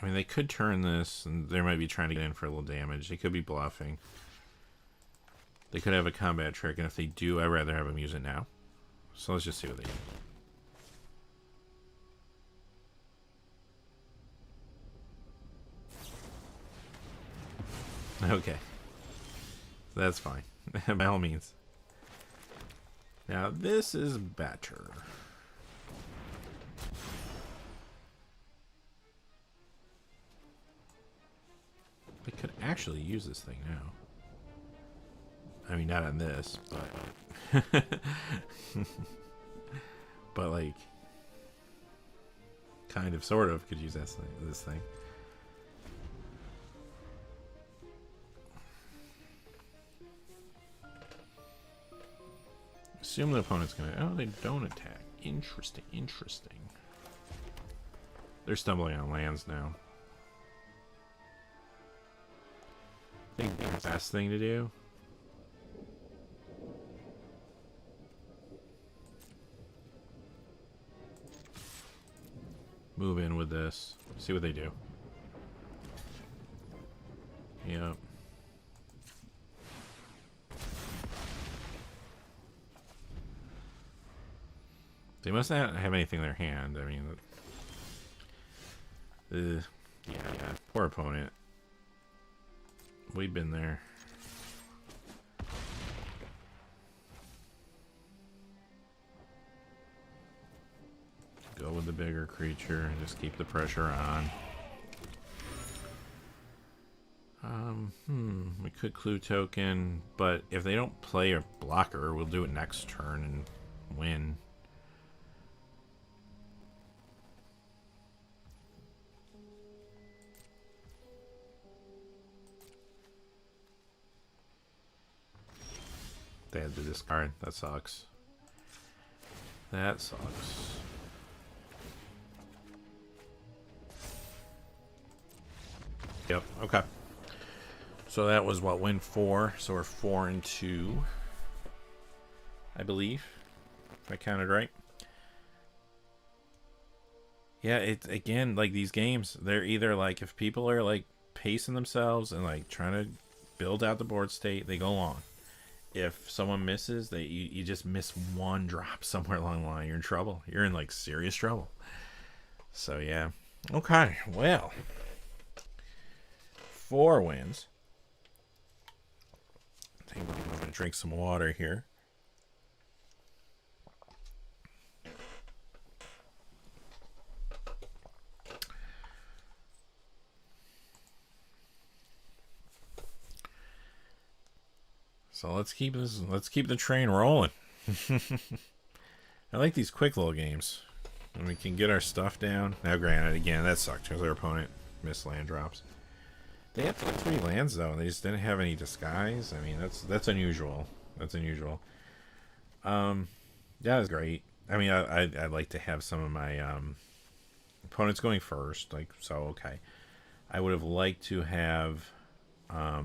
I mean, they could turn this, and they might be trying to get in for a little damage. They could be bluffing. They could have a combat trick, and if they do, I'd rather have them use it now. So let's just see what they do. Okay. That's fine. By all means. Now, this is better. I could actually use this thing now. I mean, not on this, but... but, like... kind of, sort of, could use this thing. Assume the opponent's gonna... Oh, they don't attack. Interesting, interesting. They're stumbling on lands now. I think the best thing to do... move in with this. See what they do. Yep. They must not have anything in their hand. I mean, yeah, poor opponent. We've been there. Go with the bigger creature and just keep the pressure on. We could clue token, but if they don't play a blocker, we'll do it next turn and win. They had to discard. That sucks. That sucks. Yep, okay. So that was what, win 4. So we're 4-2. I believe. If I counted right. Yeah, it's again, like these games, they're either like, if people are like pacing themselves and like trying to build out the board state, they go long. If someone misses, you just miss one drop somewhere along the line, you're in trouble. You're in like serious trouble. So yeah. Okay, well. 4 wins. I think I'm going to drink some water here. So let's keep the train rolling. I like these quick little games. And we can get our stuff down. Now granted, again, that sucked because our opponent missed land drops. They had 3 lands though, and they just didn't have any disguise. I mean, that's unusual. That's unusual. Yeah, that's great. I mean, I'd like to have some of my opponents going first, like so. Okay, I would have liked to have yeah,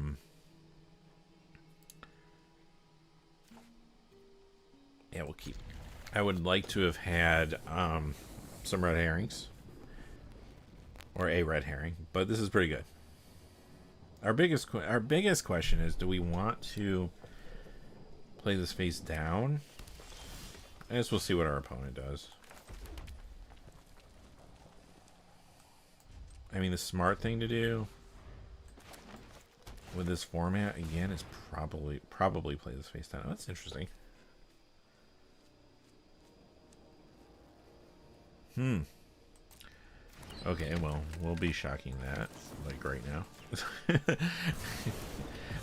we'll keep. I would like to have had some red herrings or a red herring, but this is pretty good. Our biggest question is, do we want to play this face down? I guess we'll see what our opponent does. I mean, the smart thing to do with this format again is probably play this face down. Oh, that's interesting. Okay, well, we'll be shocking that like right now.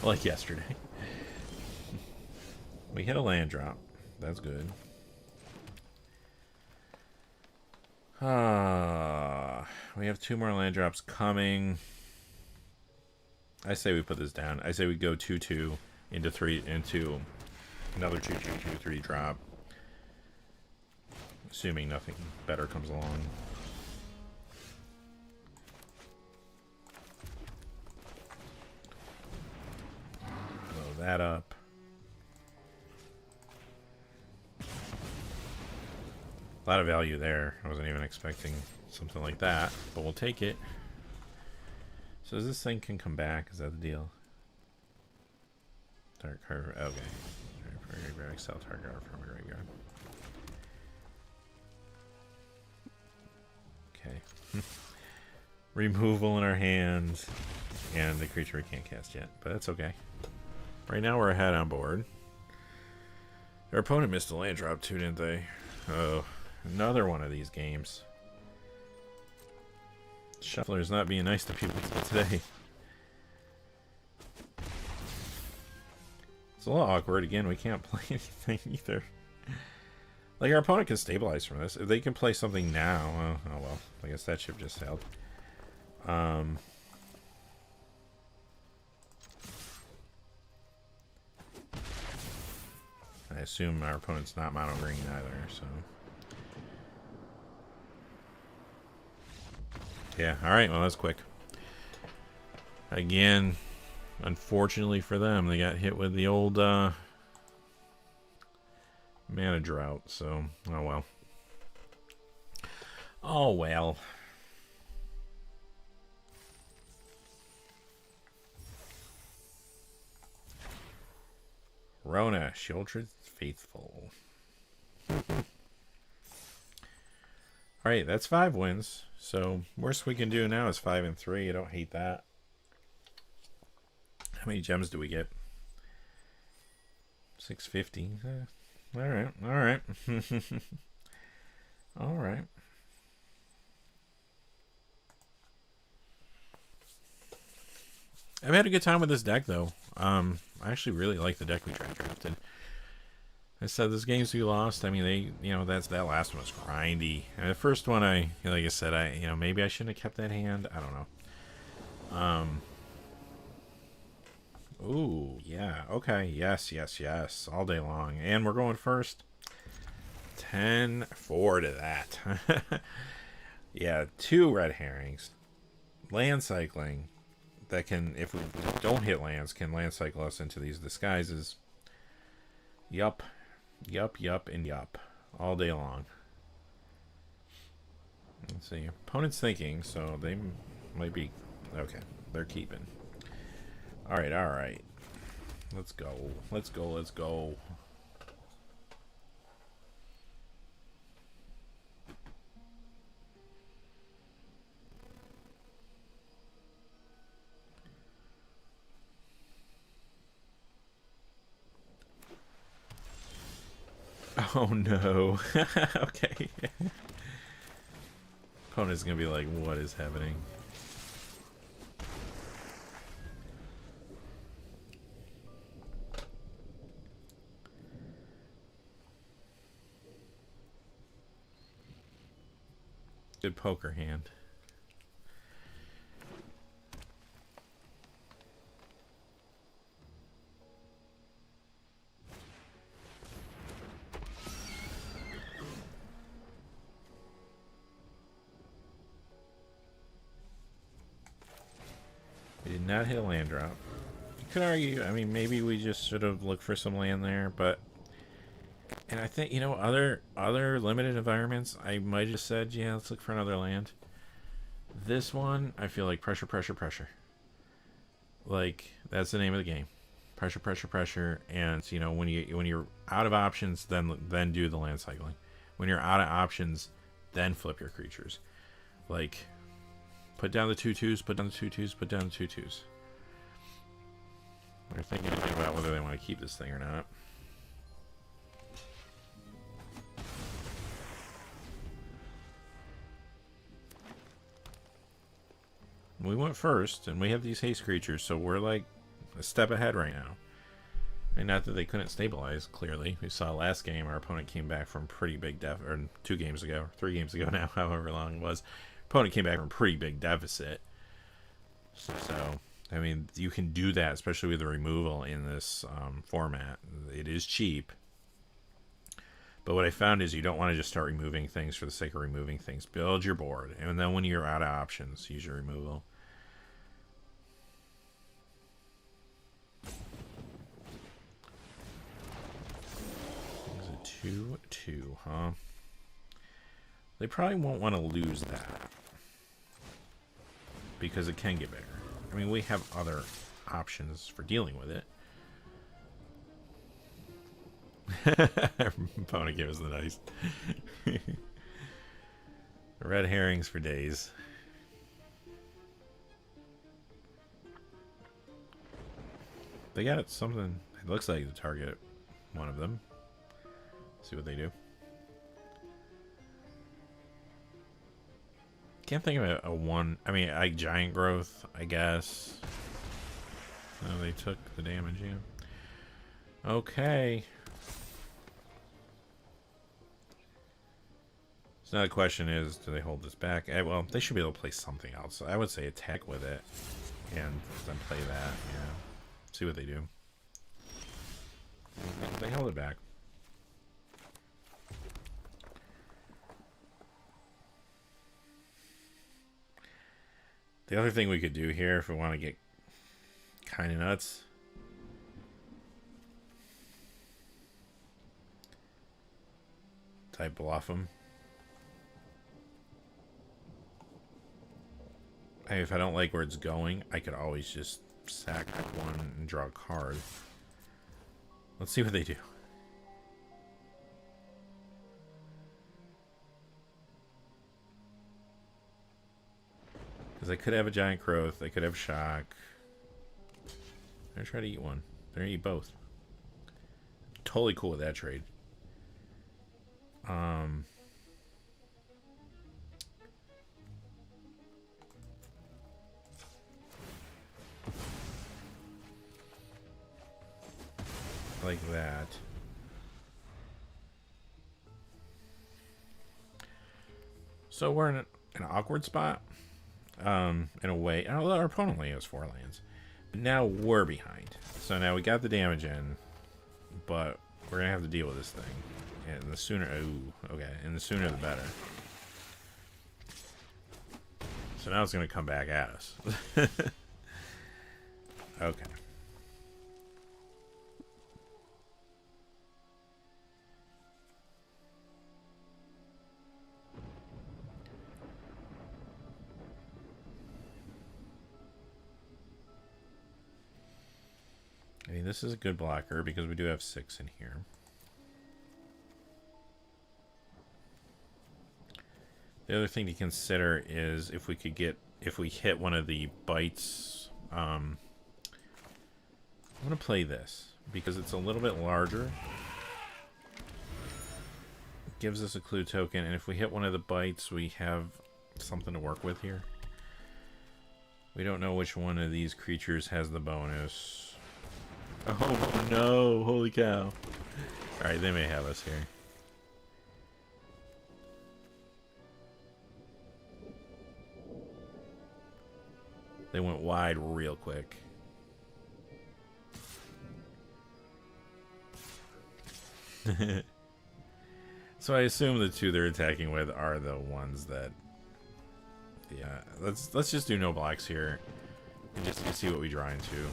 Like yesterday. We hit a land drop. That's good. We have 2 more land drops coming. I say we put this down. I say we go 2-2 into 3 into another 2-2-2-3 drop. Assuming nothing better comes along. Blow that up. A lot of value there. I wasn't even expecting something like that, but we'll take it. So this thing can come back? Is that the deal? Dark card. Okay. Excel target from a graveyard. Okay. Removal in our hands, and the creature we can't cast yet, but that's okay. Right now we're ahead on board. Their opponent missed a land drop too, didn't they? Oh, another one of these games. Shuffler's not being nice to people today. It's a little awkward. Again, we can't play anything either. Like, our opponent can stabilize from this. If they can play something now, oh well. I guess that ship just sailed. I assume our opponent's not mono green either, so. Yeah, alright, well that's quick. Again, unfortunately for them, they got hit with the old mana drought, so oh well. Oh well. Rona, Shieldred Faithful. Alright, that's 5 wins. So, worst we can do now is 5 and 3. I don't hate that. How many gems do we get? 650. Alright, alright. Alright. I've had a good time with this deck, though. I actually really like the deck we drafted. I said this game's to be lost. I mean, that last one was grindy. And the first one, like I said, maybe I shouldn't have kept that hand. I don't know. Ooh, yeah. Okay. Yes. All day long. And we're going first. 10-4 to that. Yeah, 2 red herrings. Land cycling. That can, if we don't hit lands, can land cycle us into these disguises. Yup, and yup. All day long. Let's see. Opponent's thinking, so they might be... Okay, they're keeping. Alright. Let's go. Oh no. Okay. Opponent's gonna be like, what is happening? Good poker hand. We did not hit a land drop. You could argue, I mean, maybe we just should have looked for some land there, but... And I think, other limited environments, I might have said, yeah, let's look for another land. This one, I feel like pressure. Like, that's the name of the game. Pressure. And, when you're out of options, then do the land cycling. When you're out of options, then flip your creatures. Like... Put down the 2/2s, put down the 2/2s, put down the 2/2s. They're thinking about whether they want to keep this thing or not. We went first, and we have these haste creatures, so we're like a step ahead right now. And not that they couldn't stabilize, clearly. We saw last game, our opponent came back from pretty big deficit, or 2 games ago, 3 games ago now, however long it was. Opponent came back from a pretty big deficit. So, I mean, you can do that, especially with the removal in this format. It is cheap. But what I found is you don't want to just start removing things for the sake of removing things. Build your board. And then when you're out of options, use your removal. It's a 2/2, huh? They probably won't want to lose that. Because it can get better. I mean, we have other options for dealing with it. Opponent gave us the dice. Red herrings for days. They got something. It looks like to target one of them. See what they do. Can't think of a one. I mean, like giant growth, I guess. Oh, they took the damage, yeah. Okay. So now the question is, do they hold this back? Well, they should be able to play something else. So I would say attack with it and then play that, yeah. See what they do. They held it back. The other thing we could do here, if we want to get kind of nuts, type bluff them. Hey, if I don't like where it's going, I could always just sack one and draw a card. Let's see what they do. Because I could have a giant growth, I could have shock. I'm gonna try to eat one. They're gonna eat both. Totally cool with that trade. Like that. So we're in an awkward spot. In a way. Our opponent only has 4 lands. But now we're behind. So now we got the damage in, but we're gonna have to deal with this thing. And the sooner, okay, and the sooner the better. So now it's gonna come back at us. Okay. I mean, this is a good blocker because we do have 6 in here. The other thing to consider is if we hit one of the bites. I'm going to play this because it's a little bit larger. It gives us a clue token, and if we hit one of the bites, we have something to work with here. We don't know which one of these creatures has the bonus. Oh no, holy cow. Alright, they may have us here. They went wide real quick. So I assume the 2 they're attacking with are the ones that... Yeah, let's just do no blocks here. And just see what we draw into.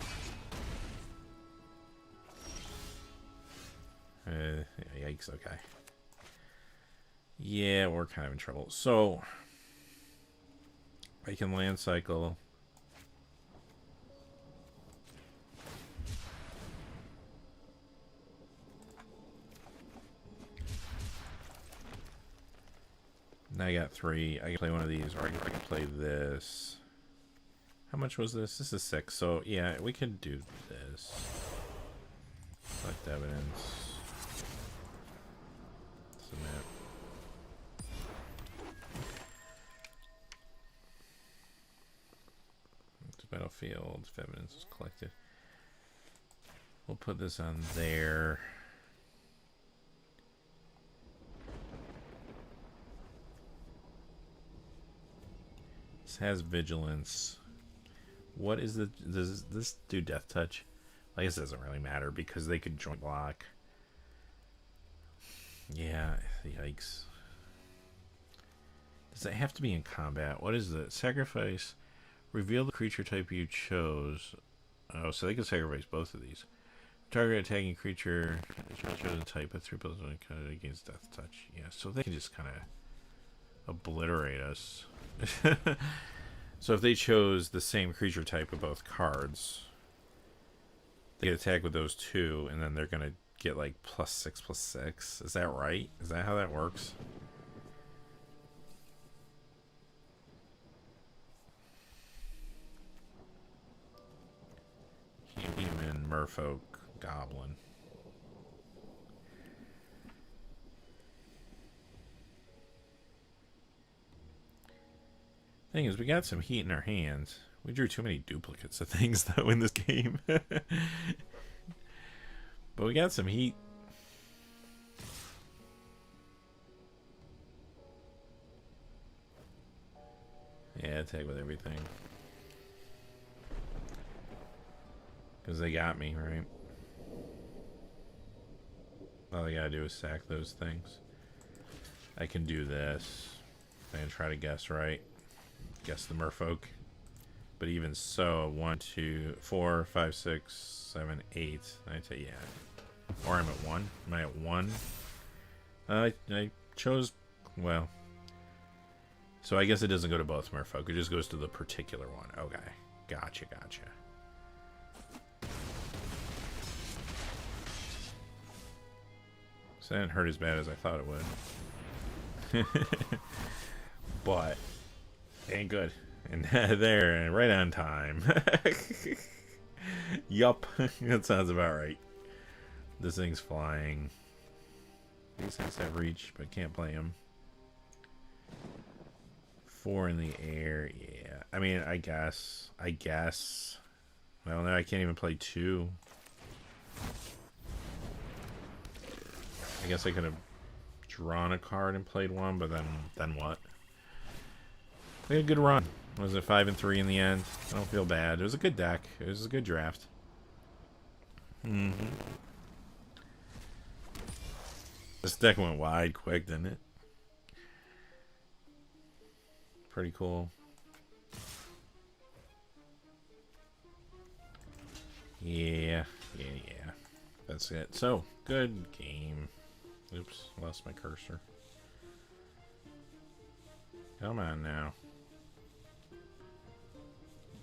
Yikes, okay. Yeah, we're kind of in trouble. So, I can land cycle. Now I got 3. I can play one of these, or I can play this. How much was this? This is 6. So, yeah, we could do this. Select evidence. Submit. It's battlefield. If evidence is collected. We'll put this on there. This has vigilance. What is the... Does this do death touch? I guess it doesn't really matter because they could joint block. Yeah, yikes. Does it have to be in combat? What is the sacrifice? Reveal the creature type you chose. Oh, so they can sacrifice both of these. Target attacking creature chosen type with 3 builds against death touch. Yeah, so they can just kind of obliterate us. So if they chose the same creature type with both cards, they get attack with those two, and then they're going to get like +6/+6. Is that right? Is that how that works? Human, merfolk, goblin. Thing is, we got some heat in our hands. We drew too many duplicates of things, though, in this game. But we got some heat. Yeah, tag with everything. Because they got me, right? All I gotta do is sack those things. I can do this and try to guess right. Guess the merfolk. But even so, 1, 2, 4, 5, 6, 7, 8. I'd say yeah. Or I'm at 1. Am I at 1? I chose, well. So I guess it doesn't go to both merfolk. It just goes to the particular one. Okay. Gotcha. So that didn't hurt as bad as I thought it would. But ain't good. And there, right on time. Yup, that sounds about right. This thing's flying. These things have reach, but can't play them. 4 in the air, yeah. I mean, I guess. Well, now I can't even play 2. I guess I could have drawn a card and played 1, but then what? We had a good run. Was it 5 and 3 in the end? I don't feel bad. It was a good deck. It was a good draft. This deck went wide quick, didn't it? Pretty cool. Yeah. That's it. So, good game. Oops, lost my cursor. Come on now.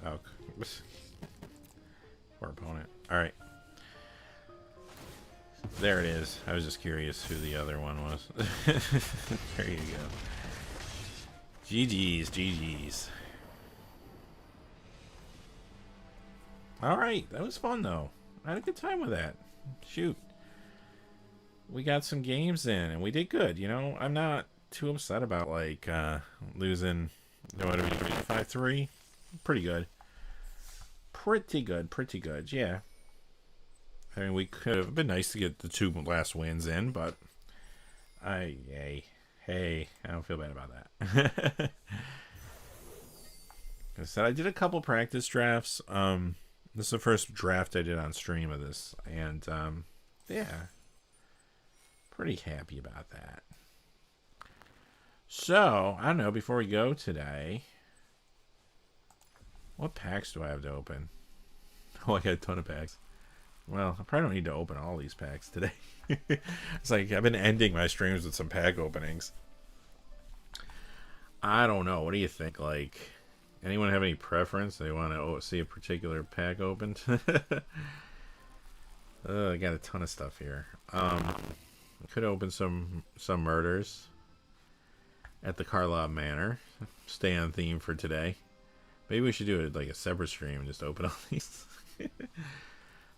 Oh, poor opponent. Alright. There it is. I was just curious who the other one was. There you go. GG's. Alright, that was fun though. I had a good time with that. Shoot. We got some games in and we did good, you know. I'm not too upset about like losing, what are we doing, 5-3? Pretty good. Pretty good, yeah. I mean, we could have been nice to get the 2 last wins in, but hey, I don't feel bad about that. Like I said, I did a couple practice drafts. This is the first draft I did on stream of this, and yeah, pretty happy about that. So, I don't know, before we go today, what packs do I have to open? Oh, I got a ton of packs. Well, I probably don't need to open all these packs today. It's like I've been ending my streams with some pack openings. I don't know. What do you think? Like, anyone have any preference? They want to see a particular pack opened? I got a ton of stuff here. I could open some murders at the Karlov Manor. Stay on theme for today. Maybe we should do it like a separate stream and just open all these.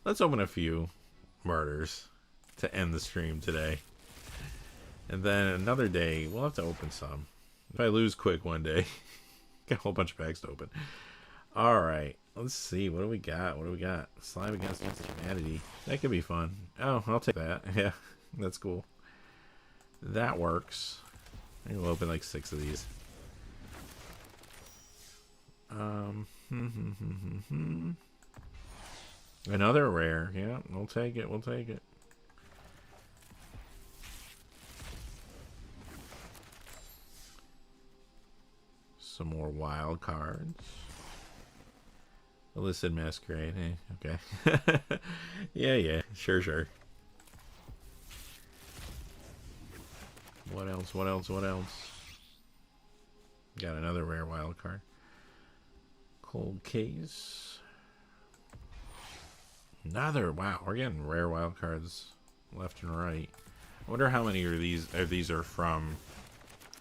Let's open a few murders to end the stream today. And then another day, we'll have to open some. If I lose quick one day, got a whole bunch of packs to open. Alright, let's see. What do we got? Slime Against Humanity. That could be fun. Oh, I'll take that. Yeah, that's cool. That works. I think we'll open like 6 of these. Another rare. Yeah, we'll take it. Some more wild cards. Illicit Masquerade. Okay. Yeah. Sure. What else? Got another rare wild card. Cold case. Another. Wow, we're getting rare wild cards left and right. I wonder how many of these are from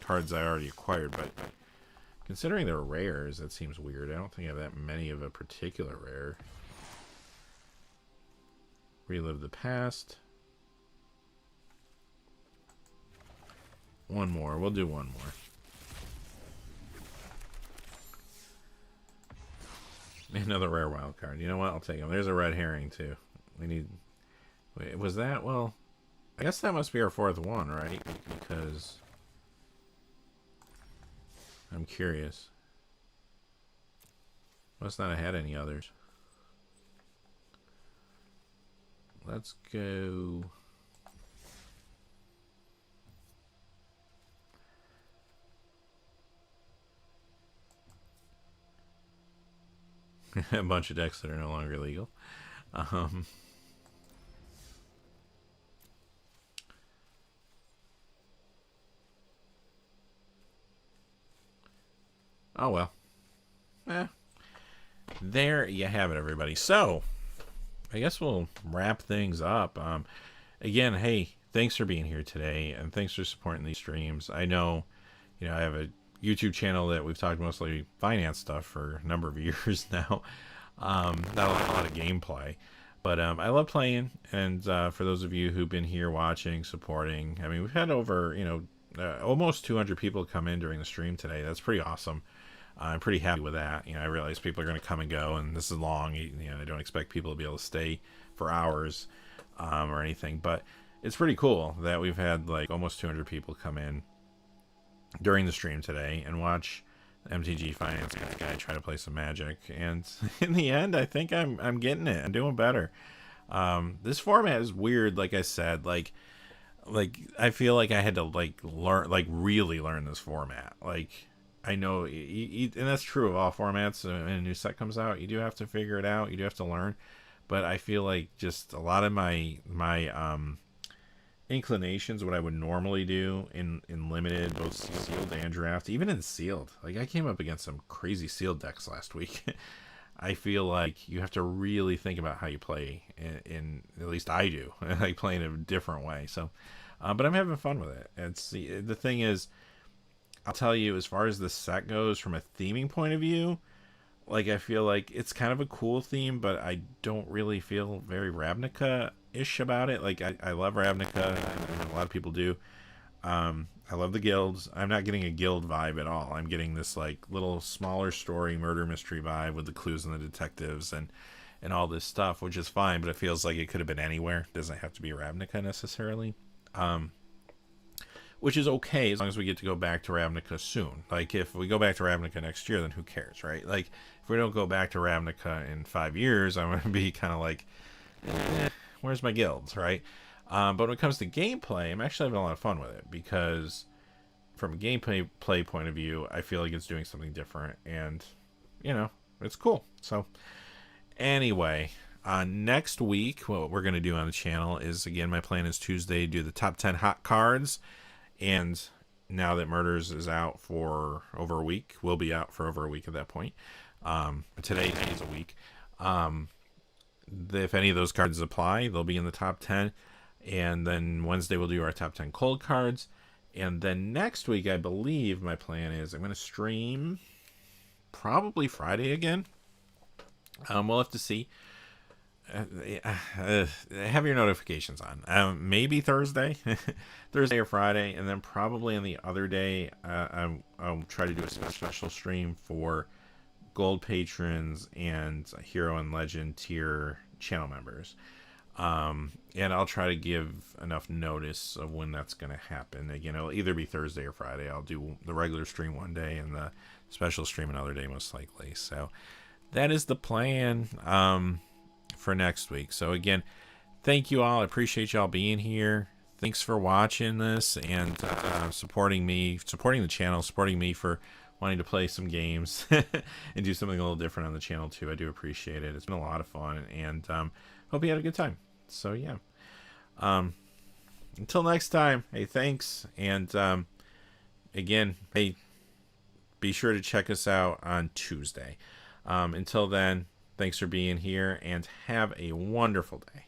cards I already acquired, but considering they're rares, that seems weird. I don't think I have that many of a particular rare. Relive the past. One more. We'll do one more. Another rare wild card. You know what? I'll take them. There's a red herring, too. We need... Wait, was that? Well, I guess that must be our fourth one, right? Because... I'm curious. Must not have had any others. Let's go... a bunch of decks that are no longer legal. Oh well. There you have it, everybody. So, I guess we'll wrap things up. Again, hey, thanks for being here today, and thanks for supporting these streams. I know, I have a YouTube channel that we've talked mostly finance stuff for a number of years now. Not a lot of gameplay, but I love playing. And for those of you who've been here watching, supporting, I mean, we've had over almost 200 people come in during the stream today. That's pretty awesome. I'm pretty happy with that. I realize people are going to come and go, and this is long. I don't expect people to be able to stay for hours or anything, but it's pretty cool that we've had like almost 200 people come in during the stream today and watch MTG Finance guy try to play some Magic. And in the end, I think I'm getting it. I'm doing better. This format is weird, like I said. Like I feel like I had to really learn this format. Like, I know, and that's true of all formats. When a new set comes out, you do have to figure it out. You do have to learn. But I feel like just a lot of my inclinations, what I would normally do in limited, both sealed and draft, even in sealed. Like, I came up against some crazy sealed decks last week. I feel like you have to really think about how you play. In at least I do. I like playing a different way. So, but I'm having fun with it. It's the thing is, I'll tell you, as far as the set goes, from a theming point of view, like, I feel like it's kind of a cool theme, but I don't really feel very Ravnica-ish about it. Like, I love Ravnica, and a lot of people do. I love the guilds. I'm not getting a guild vibe at all. I'm getting this, like, little smaller story murder mystery vibe with the clues and the detectives and all this stuff, which is fine, but it feels like it could have been anywhere. It doesn't have to be Ravnica necessarily. Which is okay as long as we get to go back to Ravnica soon. Like, if we go back to Ravnica next year, then who cares, right? Like, if we don't go back to Ravnica in 5 years, I'm going to be kind of like, where's my guilds, right? But when it comes to gameplay, I'm actually having a lot of fun with it, because from a gameplay point of view, I feel like it's doing something different, and, it's cool. So, anyway, next week, what we're going to do on the channel is, again, my plan is Tuesday, do the top 10 hot cards. And now that Murders is out for over a week, will be out for over a week at that point. But today is a week. If any of those cards apply, they'll be in the top 10. And then Wednesday we'll do our top 10 cold cards. And then next week, I believe my plan is I'm going to stream probably Friday again. We'll have to see. Have your notifications on. Maybe Thursday or Friday, and then probably on the other day I'll try to do a special stream for gold patrons and hero and legend tier channel members, and I'll try to give enough notice of when that's going to happen. Again, it'll either be Thursday or Friday. I'll do the regular stream one day and the special stream another day, most likely. So that is the plan for next week. So again, thank you all. I appreciate y'all being here. Thanks for watching this and supporting me, supporting the channel, supporting me for wanting to play some games and do something a little different on the channel too. I do appreciate it. It's been a lot of fun, and hope you had a good time. So yeah, until next time, hey, thanks. And again, hey, be sure to check us out on Tuesday. Until then, thanks for being here and have a wonderful day.